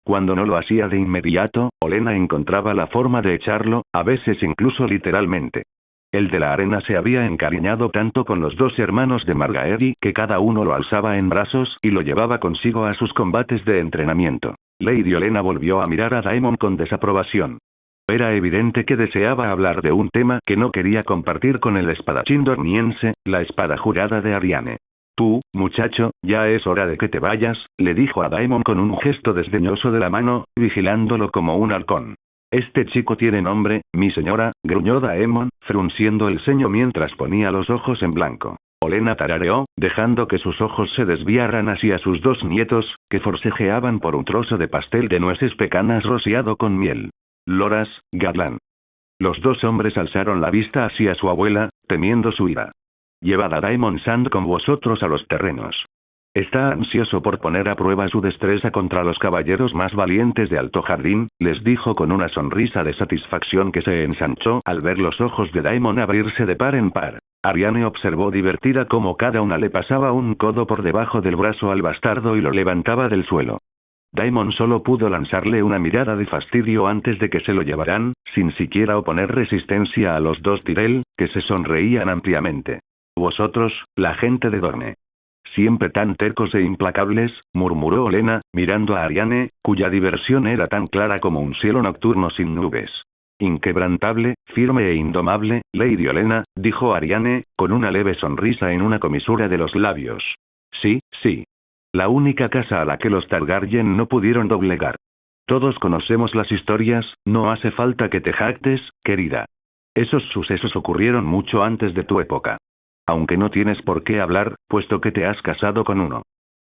Cuando no lo hacía de inmediato, Olenna encontraba la forma de echarlo, a veces incluso literalmente. El de la arena se había encariñado tanto con los dos hermanos de Margaery que cada uno lo alzaba en brazos y lo llevaba consigo a sus combates de entrenamiento. Lady Olenna volvió a mirar a Daemon con desaprobación. Era evidente que deseaba hablar de un tema que no quería compartir con el espadachín dorniense, la espada jurada de Arianne. «Tú, muchacho, ya es hora de que te vayas», le dijo a Daemon con un gesto desdeñoso de la mano, vigilándolo como un halcón. «Este chico tiene nombre, mi señora», gruñó Daemon, frunciendo el ceño mientras ponía los ojos en blanco. Olenna tarareó, dejando que sus ojos se desviaran hacia sus dos nietos, que forcejeaban por un trozo de pastel de nueces pecanas rociado con miel. «Loras, Gatlan». Los dos hombres alzaron la vista hacia su abuela, temiendo su ira. «Llevad a Daemon Sand con vosotros a los terrenos. Está ansioso por poner a prueba su destreza contra los caballeros más valientes de Alto Jardín», les dijo con una sonrisa de satisfacción que se ensanchó al ver los ojos de Daemon abrirse de par en par. Arianne observó divertida cómo cada una le pasaba un codo por debajo del brazo al bastardo y lo levantaba del suelo. Daemon solo pudo lanzarle una mirada de fastidio antes de que se lo llevaran, sin siquiera oponer resistencia a los dos Tyrell, que se sonreían ampliamente. «Vosotros, la gente de Dorne. Siempre tan tercos e implacables», murmuró Olenna, mirando a Arianne, cuya diversión era tan clara como un cielo nocturno sin nubes. «Inquebrantable, firme e indomable, Lady Olenna», dijo Arianne, con una leve sonrisa en una comisura de los labios. «Sí, sí. La única casa a la que los Targaryen no pudieron doblegar. Todos conocemos las historias, no hace falta que te jactes, querida. Esos sucesos ocurrieron mucho antes de tu época. Aunque no tienes por qué hablar, puesto que te has casado con uno».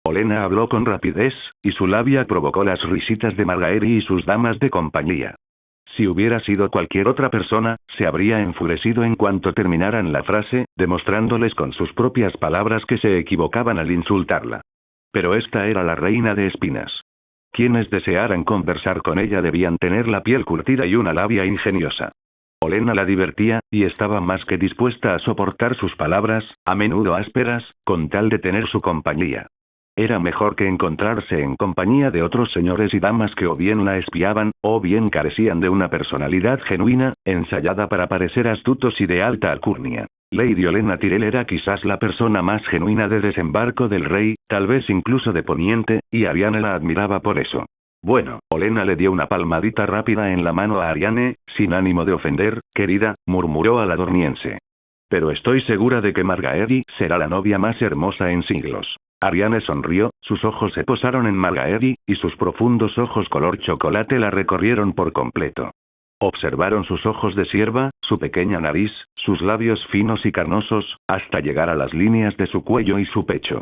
Olenna habló con rapidez, y su labia provocó las risitas de Margaery y sus damas de compañía. Si hubiera sido cualquier otra persona, se habría enfurecido en cuanto terminaran la frase, demostrándoles con sus propias palabras que se equivocaban al insultarla. Pero esta era la reina de espinas. Quienes desearan conversar con ella debían tener la piel curtida y una labia ingeniosa. Olenna la divertía, y estaba más que dispuesta a soportar sus palabras, a menudo ásperas, con tal de tener su compañía. Era mejor que encontrarse en compañía de otros señores y damas que o bien la espiaban, o bien carecían de una personalidad genuina, ensayada para parecer astutos y de alta alcurnia. Lady Olenna Tyrell era quizás la persona más genuina de Desembarco del Rey, tal vez incluso de Poniente, y Ariane la admiraba por eso. Bueno, Olenna le dio una palmadita rápida en la mano a Ariane, sin ánimo de ofender, querida, murmuró a la dormiense. Pero estoy segura de que Margaery será la novia más hermosa en siglos. Ariane sonrió, sus ojos se posaron en Margaery, y sus profundos ojos color chocolate la recorrieron por completo. Observaron sus ojos de sierva, su pequeña nariz, sus labios finos y carnosos, hasta llegar a las líneas de su cuello y su pecho.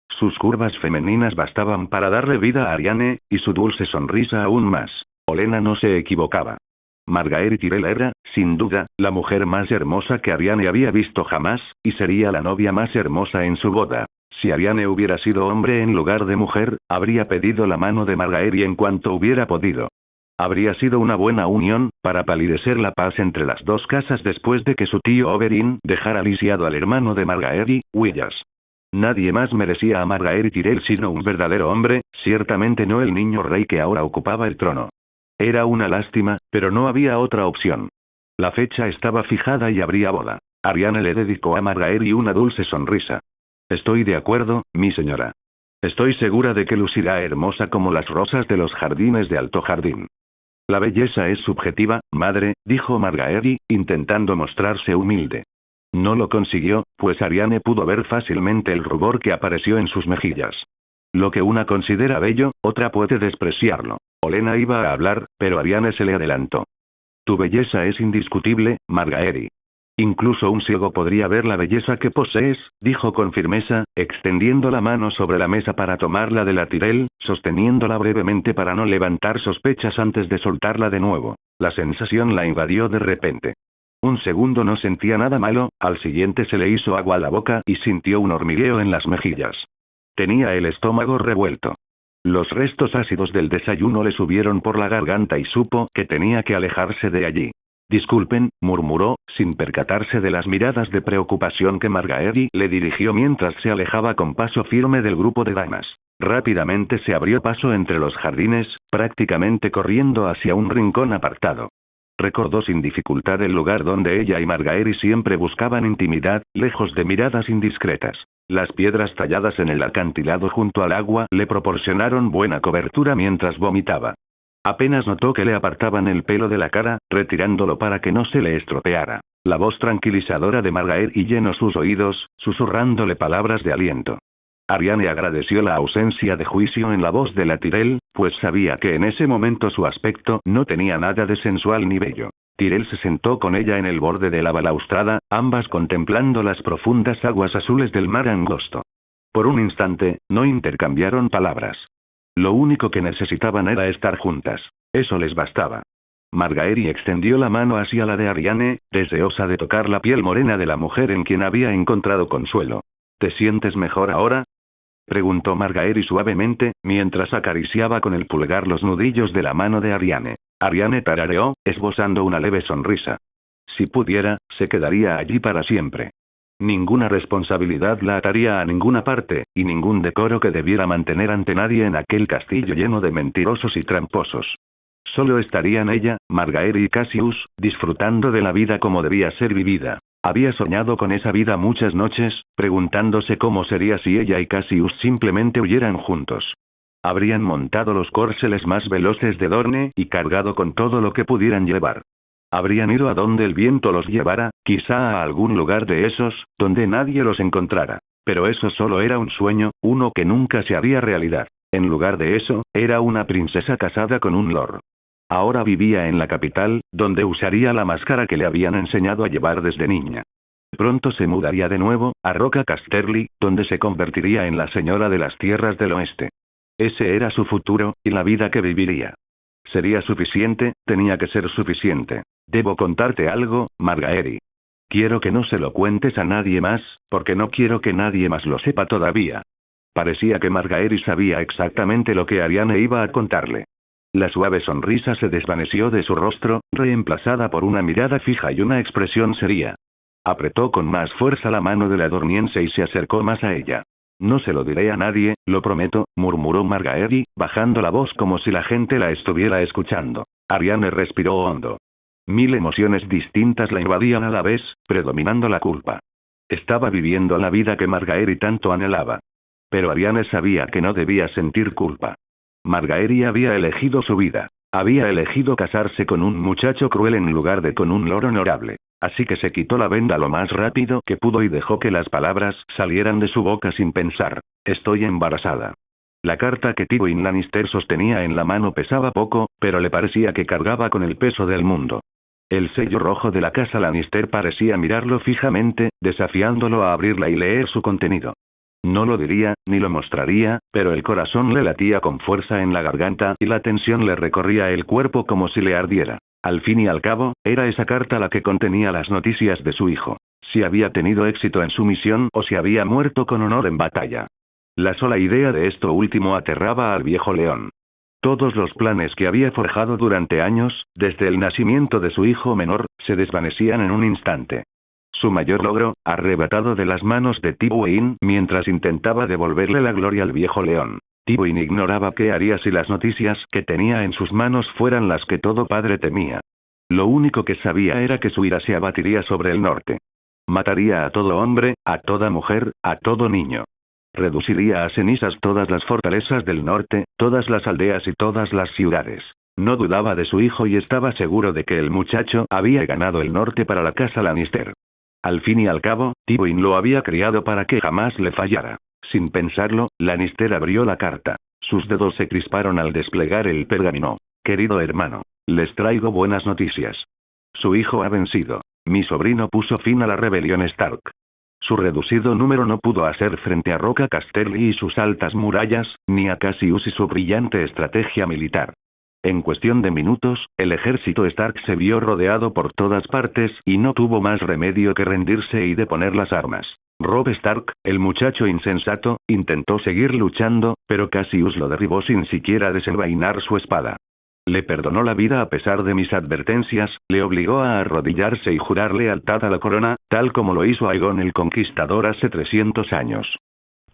Sus curvas femeninas bastaban para darle vida a Ariane, y su dulce sonrisa aún más. Olenna no se equivocaba. Margaery Tyrell era, sin duda, la mujer más hermosa que Ariane había visto jamás, y sería la novia más hermosa en su boda. Si Ariane hubiera sido hombre en lugar de mujer, habría pedido la mano de Margaery en cuanto hubiera podido. Habría sido una buena unión, para palidecer la paz entre las dos casas después de que su tío Oberyn dejara lisiado al hermano de Margaery, Willas. Nadie más merecía a Margaery Tyrell sino un verdadero hombre, ciertamente no el niño rey que ahora ocupaba el trono. Era una lástima, pero no había otra opción. La fecha estaba fijada y habría boda. Ariane le dedicó a Margaery una dulce sonrisa. Estoy de acuerdo, mi señora. Estoy segura de que lucirá hermosa como las rosas de los jardines de Alto Jardín. La belleza es subjetiva, madre, dijo Margaery, intentando mostrarse humilde. No lo consiguió, pues Ariane pudo ver fácilmente el rubor que apareció en sus mejillas. Lo que una considera bello, otra puede despreciarlo. Olenna iba a hablar, pero Ariane se le adelantó. Tu belleza es indiscutible, Margaery. Incluso un ciego podría ver la belleza que posees, dijo con firmeza, extendiendo la mano sobre la mesa para tomarla de la Tyrell, sosteniéndola brevemente para no levantar sospechas antes de soltarla de nuevo. La sensación la invadió de repente. Un segundo no sentía nada malo, al siguiente se le hizo agua a la boca y sintió un hormigueo en las mejillas. Tenía el estómago revuelto. Los restos ácidos del desayuno le subieron por la garganta y supo que tenía que alejarse de allí. Disculpen, murmuró, sin percatarse de las miradas de preocupación que Margaery le dirigió mientras se alejaba con paso firme del grupo de damas. Rápidamente se abrió paso entre los jardines, prácticamente corriendo hacia un rincón apartado. Recordó sin dificultad el lugar donde ella y Margaery siempre buscaban intimidad, lejos de miradas indiscretas. Las piedras talladas en el acantilado junto al agua le proporcionaron buena cobertura mientras vomitaba. Apenas notó que le apartaban el pelo de la cara, retirándolo para que no se le estropeara. La voz tranquilizadora de Margaery llenó sus oídos, susurrándole palabras de aliento. Ariane agradeció la ausencia de juicio en la voz de la Tyrell, pues sabía que en ese momento su aspecto no tenía nada de sensual ni bello. Tyrell se sentó con ella en el borde de la balaustrada, ambas contemplando las profundas aguas azules del mar angosto. Por un instante, no intercambiaron palabras. Lo único que necesitaban era estar juntas. Eso les bastaba. Margaery extendió la mano hacia la de Ariane, deseosa de tocar la piel morena de la mujer en quien había encontrado consuelo. ¿Te sientes mejor ahora?, preguntó Margaery suavemente, mientras acariciaba con el pulgar los nudillos de la mano de Ariane. Ariane tarareó, esbozando una leve sonrisa. Si pudiera, se quedaría allí para siempre. Ninguna responsabilidad la ataría a ninguna parte, y ningún decoro que debiera mantener ante nadie en aquel castillo lleno de mentirosos y tramposos. Solo estarían ella, Margaery y Cassius, disfrutando de la vida como debía ser vivida. Había soñado con esa vida muchas noches, preguntándose cómo sería si ella y Cassius simplemente huyeran juntos. Habrían montado los córceles más veloces de Dorne y cargado con todo lo que pudieran llevar. Habrían ido a donde el viento los llevara, quizá a algún lugar de esos, donde nadie los encontrara. Pero eso solo era un sueño, uno que nunca se haría realidad. En lugar de eso, era una princesa casada con un lord. Ahora vivía en la capital, donde usaría la máscara que le habían enseñado a llevar desde niña. Pronto se mudaría de nuevo, a Roca Casterly, donde se convertiría en la señora de las tierras del oeste. Ese era su futuro, y la vida que viviría. Sería suficiente, tenía que ser suficiente. Debo contarte algo, Margaery. Quiero que no se lo cuentes a nadie más, porque no quiero que nadie más lo sepa todavía. Parecía que Margaery sabía exactamente lo que Ariane iba a contarle. La suave sonrisa se desvaneció de su rostro, reemplazada por una mirada fija y una expresión seria. Apretó con más fuerza la mano de la dorniense y se acercó más a ella. No se lo diré a nadie, lo prometo, murmuró Margaery, bajando la voz como si la gente la estuviera escuchando. Ariane respiró hondo. 1000 emociones distintas la invadían a la vez, predominando la culpa. Estaba viviendo la vida que Margaery tanto anhelaba. Pero Ariane sabía que no debía sentir culpa. Margaery había elegido su vida. Había elegido casarse con un muchacho cruel en lugar de con un lord honorable. Así que se quitó la venda lo más rápido que pudo y dejó que las palabras salieran de su boca sin pensar. Estoy embarazada. La carta que Tywin Lannister sostenía en la mano pesaba poco, pero le parecía que cargaba con el peso del mundo. El sello rojo de la casa Lannister parecía mirarlo fijamente, desafiándolo a abrirla y leer su contenido. No lo diría, ni lo mostraría, pero el corazón le latía con fuerza en la garganta y la tensión le recorría el cuerpo como si le ardiera. Al fin y al cabo, era esa carta la que contenía las noticias de su hijo. Si había tenido éxito en su misión o si había muerto con honor en batalla. La sola idea de esto último aterraba al viejo león. Todos los planes que había forjado durante años, desde el nacimiento de su hijo menor, se desvanecían en un instante. Su mayor logro, arrebatado de las manos de Tywin mientras intentaba devolverle la gloria al viejo león. Tywin ignoraba qué haría si las noticias que tenía en sus manos fueran las que todo padre temía. Lo único que sabía era que su ira se abatiría sobre el norte. Mataría a todo hombre, a toda mujer, a todo niño. Reduciría a cenizas todas las fortalezas del norte, todas las aldeas y todas las ciudades. No dudaba de su hijo y estaba seguro de que el muchacho había ganado el norte para la casa Lannister. Al fin y al cabo, Tywin lo había criado para que jamás le fallara. Sin pensarlo, Lannister abrió la carta. Sus dedos se crisparon al desplegar el pergamino. Querido hermano, les traigo buenas noticias. Su hijo ha vencido. Mi sobrino puso fin a la rebelión Stark. Su reducido número no pudo hacer frente a Roca Casterly y sus altas murallas, ni a Cassius y su brillante estrategia militar. En cuestión de minutos, el ejército Stark se vio rodeado por todas partes y no tuvo más remedio que rendirse y deponer las armas. Robb Stark, el muchacho insensato, intentó seguir luchando, pero Cassius lo derribó sin siquiera desenvainar su espada. Le perdonó la vida a pesar de mis advertencias, le obligó a arrodillarse y jurar lealtad a la corona, tal como lo hizo Aegon el Conquistador hace 300 años.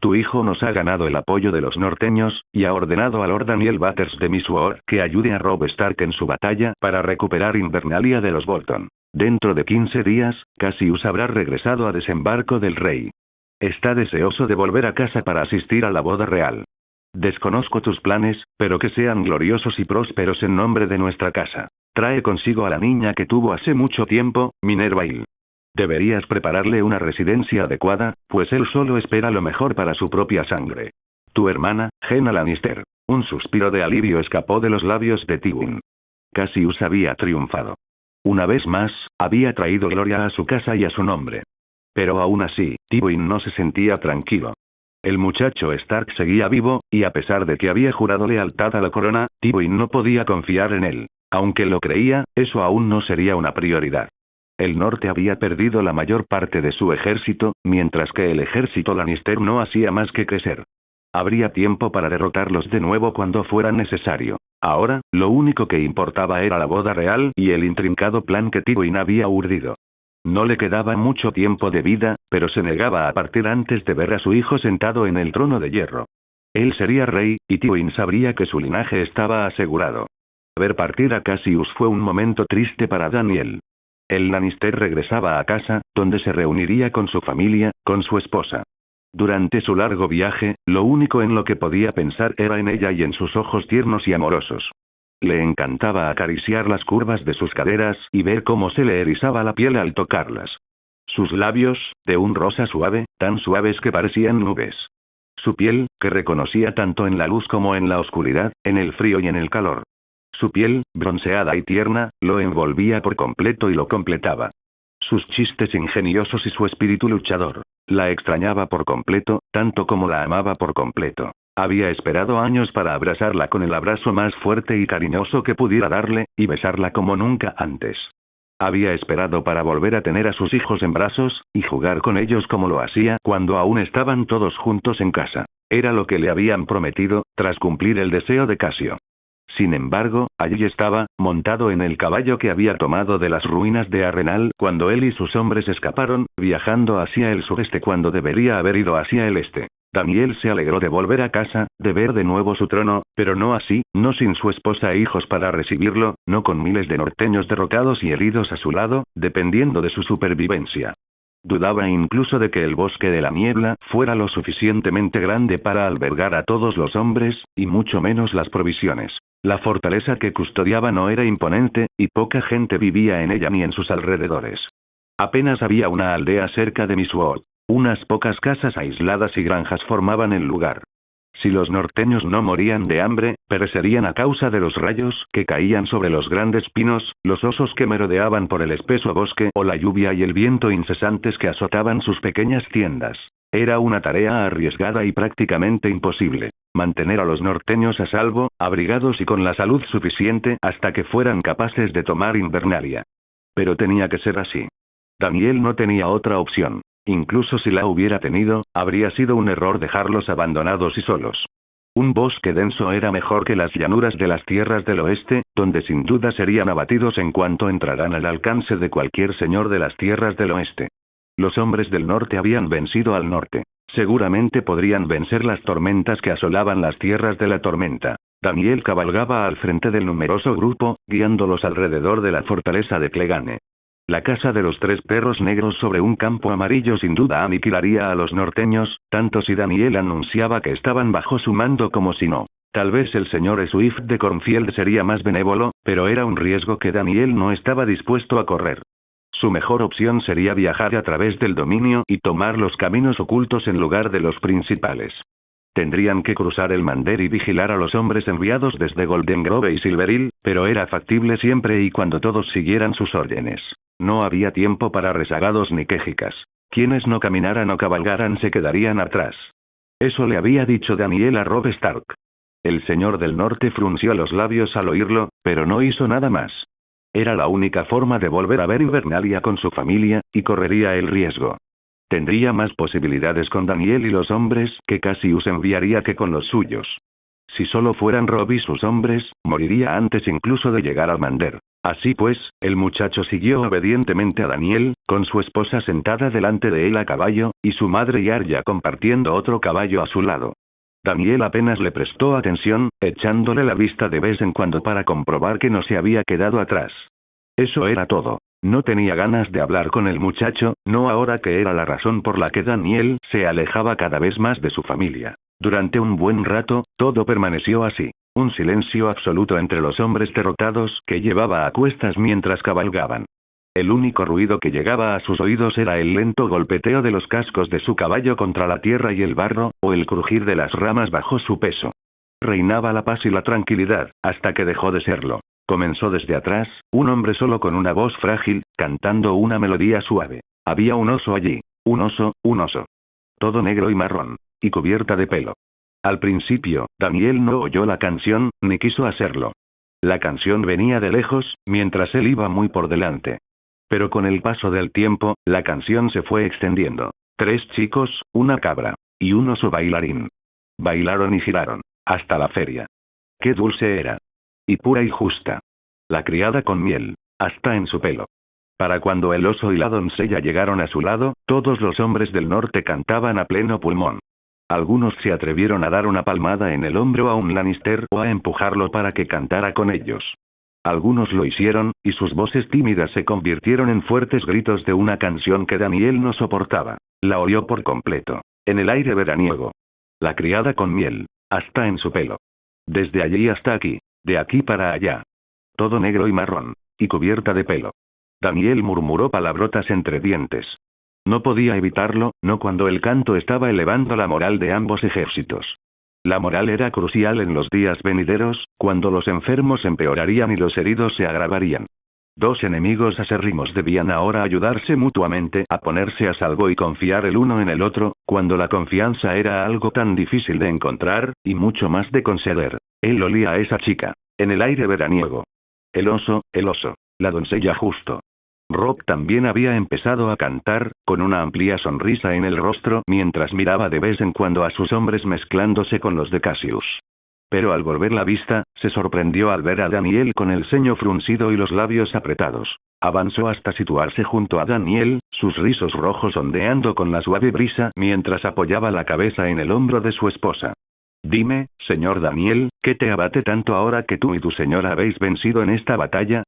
Tu hijo nos ha ganado el apoyo de los norteños, y ha ordenado a Lord Daniel Butters de Mistwood que ayude a Robb Stark en su batalla para recuperar Invernalia de los Bolton. Dentro de 15 días, Cassius habrá regresado a Desembarco del Rey. Está deseoso de volver a casa para asistir a la boda real. Desconozco tus planes, pero que sean gloriosos y prósperos en nombre de nuestra casa. Trae consigo a la niña que tuvo hace mucho tiempo, Minerva Hill. Deberías prepararle una residencia adecuada, pues él solo espera lo mejor para su propia sangre. Tu hermana, Jaina Lannister. Un suspiro de alivio escapó de los labios de Tywin. Cassius había triunfado. Una vez más, había traído gloria a su casa y a su nombre. Pero aún así, Tywin no se sentía tranquilo. El muchacho Stark seguía vivo, y a pesar de que había jurado lealtad a la corona, Tywin no podía confiar en él. Aunque lo creía, eso aún no sería una prioridad. El norte había perdido la mayor parte de su ejército, mientras que el ejército Lannister no hacía más que crecer. Habría tiempo para derrotarlos de nuevo cuando fuera necesario. Ahora, lo único que importaba era la boda real y el intrincado plan que Tywin había urdido. No le quedaba mucho tiempo de vida, pero se negaba a partir antes de ver a su hijo sentado en el trono de hierro. Él sería rey, y Tywin sabría que su linaje estaba asegurado. Ver partir a Cassius fue un momento triste para Daniel. El Lannister regresaba a casa, donde se reuniría con su familia, con su esposa. Durante su largo viaje, lo único en lo que podía pensar era en ella y en sus ojos tiernos y amorosos. Le encantaba acariciar las curvas de sus caderas y ver cómo se le erizaba la piel al tocarlas. Sus labios, de un rosa suave, tan suaves que parecían nubes. Su piel, que reconocía tanto en la luz como en la oscuridad, en el frío y en el calor. Su piel, bronceada y tierna, lo envolvía por completo y lo completaba. Sus chistes ingeniosos y su espíritu luchador. La extrañaba por completo, tanto como la amaba por completo. Había esperado años para abrazarla con el abrazo más fuerte y cariñoso que pudiera darle, y besarla como nunca antes. Había esperado para volver a tener a sus hijos en brazos, y jugar con ellos como lo hacía cuando aún estaban todos juntos en casa. Era lo que le habían prometido, tras cumplir el deseo de Casio. Sin embargo, allí estaba, montado en el caballo que había tomado de las ruinas de Arrenal cuando él y sus hombres escaparon, viajando hacia el sureste cuando debería haber ido hacia el este. Daniel se alegró de volver a casa, de ver de nuevo su trono, pero no así, no sin su esposa e hijos para recibirlo, no con miles de norteños derrotados y heridos a su lado, dependiendo de su supervivencia. Dudaba incluso de que el bosque de la niebla fuera lo suficientemente grande para albergar a todos los hombres, y mucho menos las provisiones. La fortaleza que custodiaba no era imponente, y poca gente vivía en ella ni en sus alrededores. Apenas había una aldea cerca de Misuot. Unas pocas casas aisladas y granjas formaban el lugar. Si los norteños no morían de hambre, perecerían a causa de los rayos que caían sobre los grandes pinos, los osos que merodeaban por el espeso bosque o la lluvia y el viento incesantes que azotaban sus pequeñas tiendas. Era una tarea arriesgada y prácticamente imposible. Mantener a los norteños a salvo, abrigados y con la salud suficiente hasta que fueran capaces de tomar Invernalia. Pero tenía que ser así. Daniel no tenía otra opción. Incluso si la hubiera tenido, habría sido un error dejarlos abandonados y solos. Un bosque denso era mejor que las llanuras de las tierras del oeste, donde sin duda serían abatidos en cuanto entraran al alcance de cualquier señor de las tierras del oeste. Los hombres del norte habían vencido al norte. Seguramente podrían vencer las tormentas que asolaban las tierras de la tormenta. Daniel cabalgaba al frente del numeroso grupo, guiándolos alrededor de la fortaleza de Clegane. La casa de los 3 perros negros sobre un campo amarillo sin duda aniquilaría a los norteños, tanto si Daniel anunciaba que estaban bajo su mando como si no. Tal vez el señor Swift de Cornfield sería más benévolo, pero era un riesgo que Daniel no estaba dispuesto a correr. Su mejor opción sería viajar a través del dominio y tomar los caminos ocultos en lugar de los principales. Tendrían que cruzar el Mander y vigilar a los hombres enviados desde Golden Grove y Silverhill, pero era factible siempre y cuando todos siguieran sus órdenes. No había tiempo para rezagados ni quejicas. Quienes no caminaran o cabalgaran se quedarían atrás. Eso le había dicho Daniel a Robb Stark. El señor del norte frunció los labios al oírlo, pero no hizo nada más. Era la única forma de volver a ver Invernalia con su familia, y correría el riesgo. Tendría más posibilidades con Daniel y los hombres que Cassius enviaría que con los suyos. Si solo fueran Robb y sus hombres, moriría antes incluso de llegar al Mander. Así pues, el muchacho siguió obedientemente a Daniel, con su esposa sentada delante de él a caballo, y su madre y Arya compartiendo otro caballo a su lado. Daniel apenas le prestó atención, echándole la vista de vez en cuando para comprobar que no se había quedado atrás. Eso era todo. No tenía ganas de hablar con el muchacho, no ahora que era la razón por la que Daniel se alejaba cada vez más de su familia. Durante un buen rato, todo permaneció así. Un silencio absoluto entre los hombres derrotados que llevaba a cuestas mientras cabalgaban. El único ruido que llegaba a sus oídos era el lento golpeteo de los cascos de su caballo contra la tierra y el barro, o el crujir de las ramas bajo su peso. Reinaba la paz y la tranquilidad, hasta que dejó de serlo. Comenzó desde atrás, un hombre solo con una voz frágil, cantando una melodía suave. Había un oso allí. Un oso. Todo negro y marrón. Y cubierta de pelo. Al principio, Daniel no oyó la canción, ni quiso hacerlo. La canción venía de lejos, mientras él iba muy por delante. Pero con el paso del tiempo, la canción se fue extendiendo. 3 chicos, una cabra. Y un oso bailarín. Bailaron y giraron. Hasta la feria. Qué dulce era. Y pura y justa. La criada con miel. Hasta en su pelo. Para cuando el oso y la doncella llegaron a su lado, todos los hombres del norte cantaban a pleno pulmón. Algunos se atrevieron a dar una palmada en el hombro a un Lannister o a empujarlo para que cantara con ellos. Algunos lo hicieron, y sus voces tímidas se convirtieron en fuertes gritos de una canción que Daniel no soportaba. La oyó por completo. En el aire veraniego. La criada con miel. Hasta en su pelo. Desde allí hasta aquí. De aquí para allá. Todo negro y marrón. Y cubierta de pelo. Daniel murmuró palabrotas entre dientes. No podía evitarlo, no cuando el canto estaba elevando la moral de ambos ejércitos. La moral era crucial en los días venideros, cuando los enfermos empeorarían y los heridos se agravarían. Dos enemigos acérrimos debían ahora ayudarse mutuamente a ponerse a salvo y confiar el uno en el otro, cuando la confianza era algo tan difícil de encontrar, y mucho más de conceder. Él olía a esa chica, en el aire veraniego. El oso, la doncella justo. Rob también había empezado a cantar, con una amplia sonrisa en el rostro mientras miraba de vez en cuando a sus hombres mezclándose con los de Cassius. Pero al volver la vista, se sorprendió al ver a Daniel con el ceño fruncido y los labios apretados. Avanzó hasta situarse junto a Daniel, sus rizos rojos ondeando con la suave brisa mientras apoyaba la cabeza en el hombro de su esposa. Dime, señor Daniel, ¿qué te abate tanto ahora que tú y tu señora habéis vencido en esta batalla?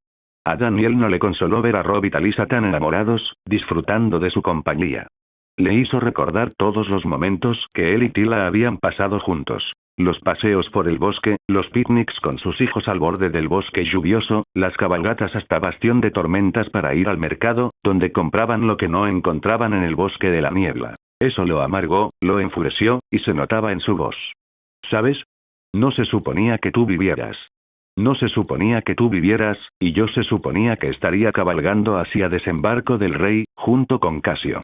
A Daniel no le consoló ver a Rob y Talisa tan enamorados, disfrutando de su compañía. Le hizo recordar todos los momentos que él y Tila habían pasado juntos. Los paseos por el bosque, los picnics con sus hijos al borde del bosque lluvioso, las cabalgatas hasta Bastión de Tormentas para ir al mercado, donde compraban lo que no encontraban en el bosque de la niebla. Eso lo amargó, lo enfureció, y se notaba en su voz. ¿Sabes? No se suponía que tú vivieras. No se suponía que tú vivieras, y yo se suponía que estaría cabalgando hacia Desembarco del Rey, junto con Casio.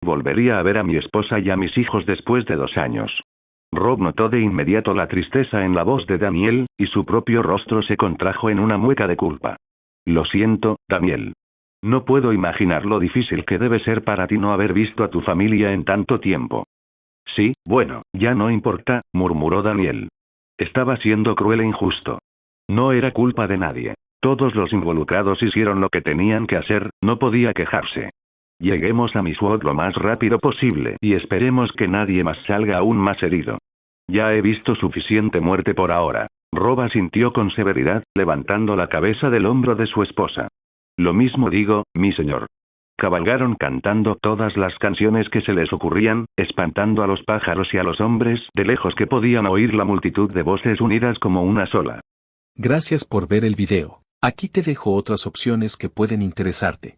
Volvería a ver a mi esposa y a mis hijos después de 2 años. Rob notó de inmediato la tristeza en la voz de Daniel, y su propio rostro se contrajo en una mueca de culpa. Lo siento, Daniel. No puedo imaginar lo difícil que debe ser para ti no haber visto a tu familia en tanto tiempo. Sí, bueno, ya no importa, murmuró Daniel. Estaba siendo cruel e injusto. No era culpa de nadie. Todos los involucrados hicieron lo que tenían que hacer, no podía quejarse. Lleguemos a Mistwood lo más rápido posible y esperemos que nadie más salga aún más herido. Ya he visto suficiente muerte por ahora. Rob asintió con severidad, levantando la cabeza del hombro de su esposa. Lo mismo digo, mi señor. Cabalgaron cantando todas las canciones que se les ocurrían, espantando a los pájaros y a los hombres de lejos que podían oír la multitud de voces unidas como una sola. Gracias por ver el video. Aquí te dejo otras opciones que pueden interesarte.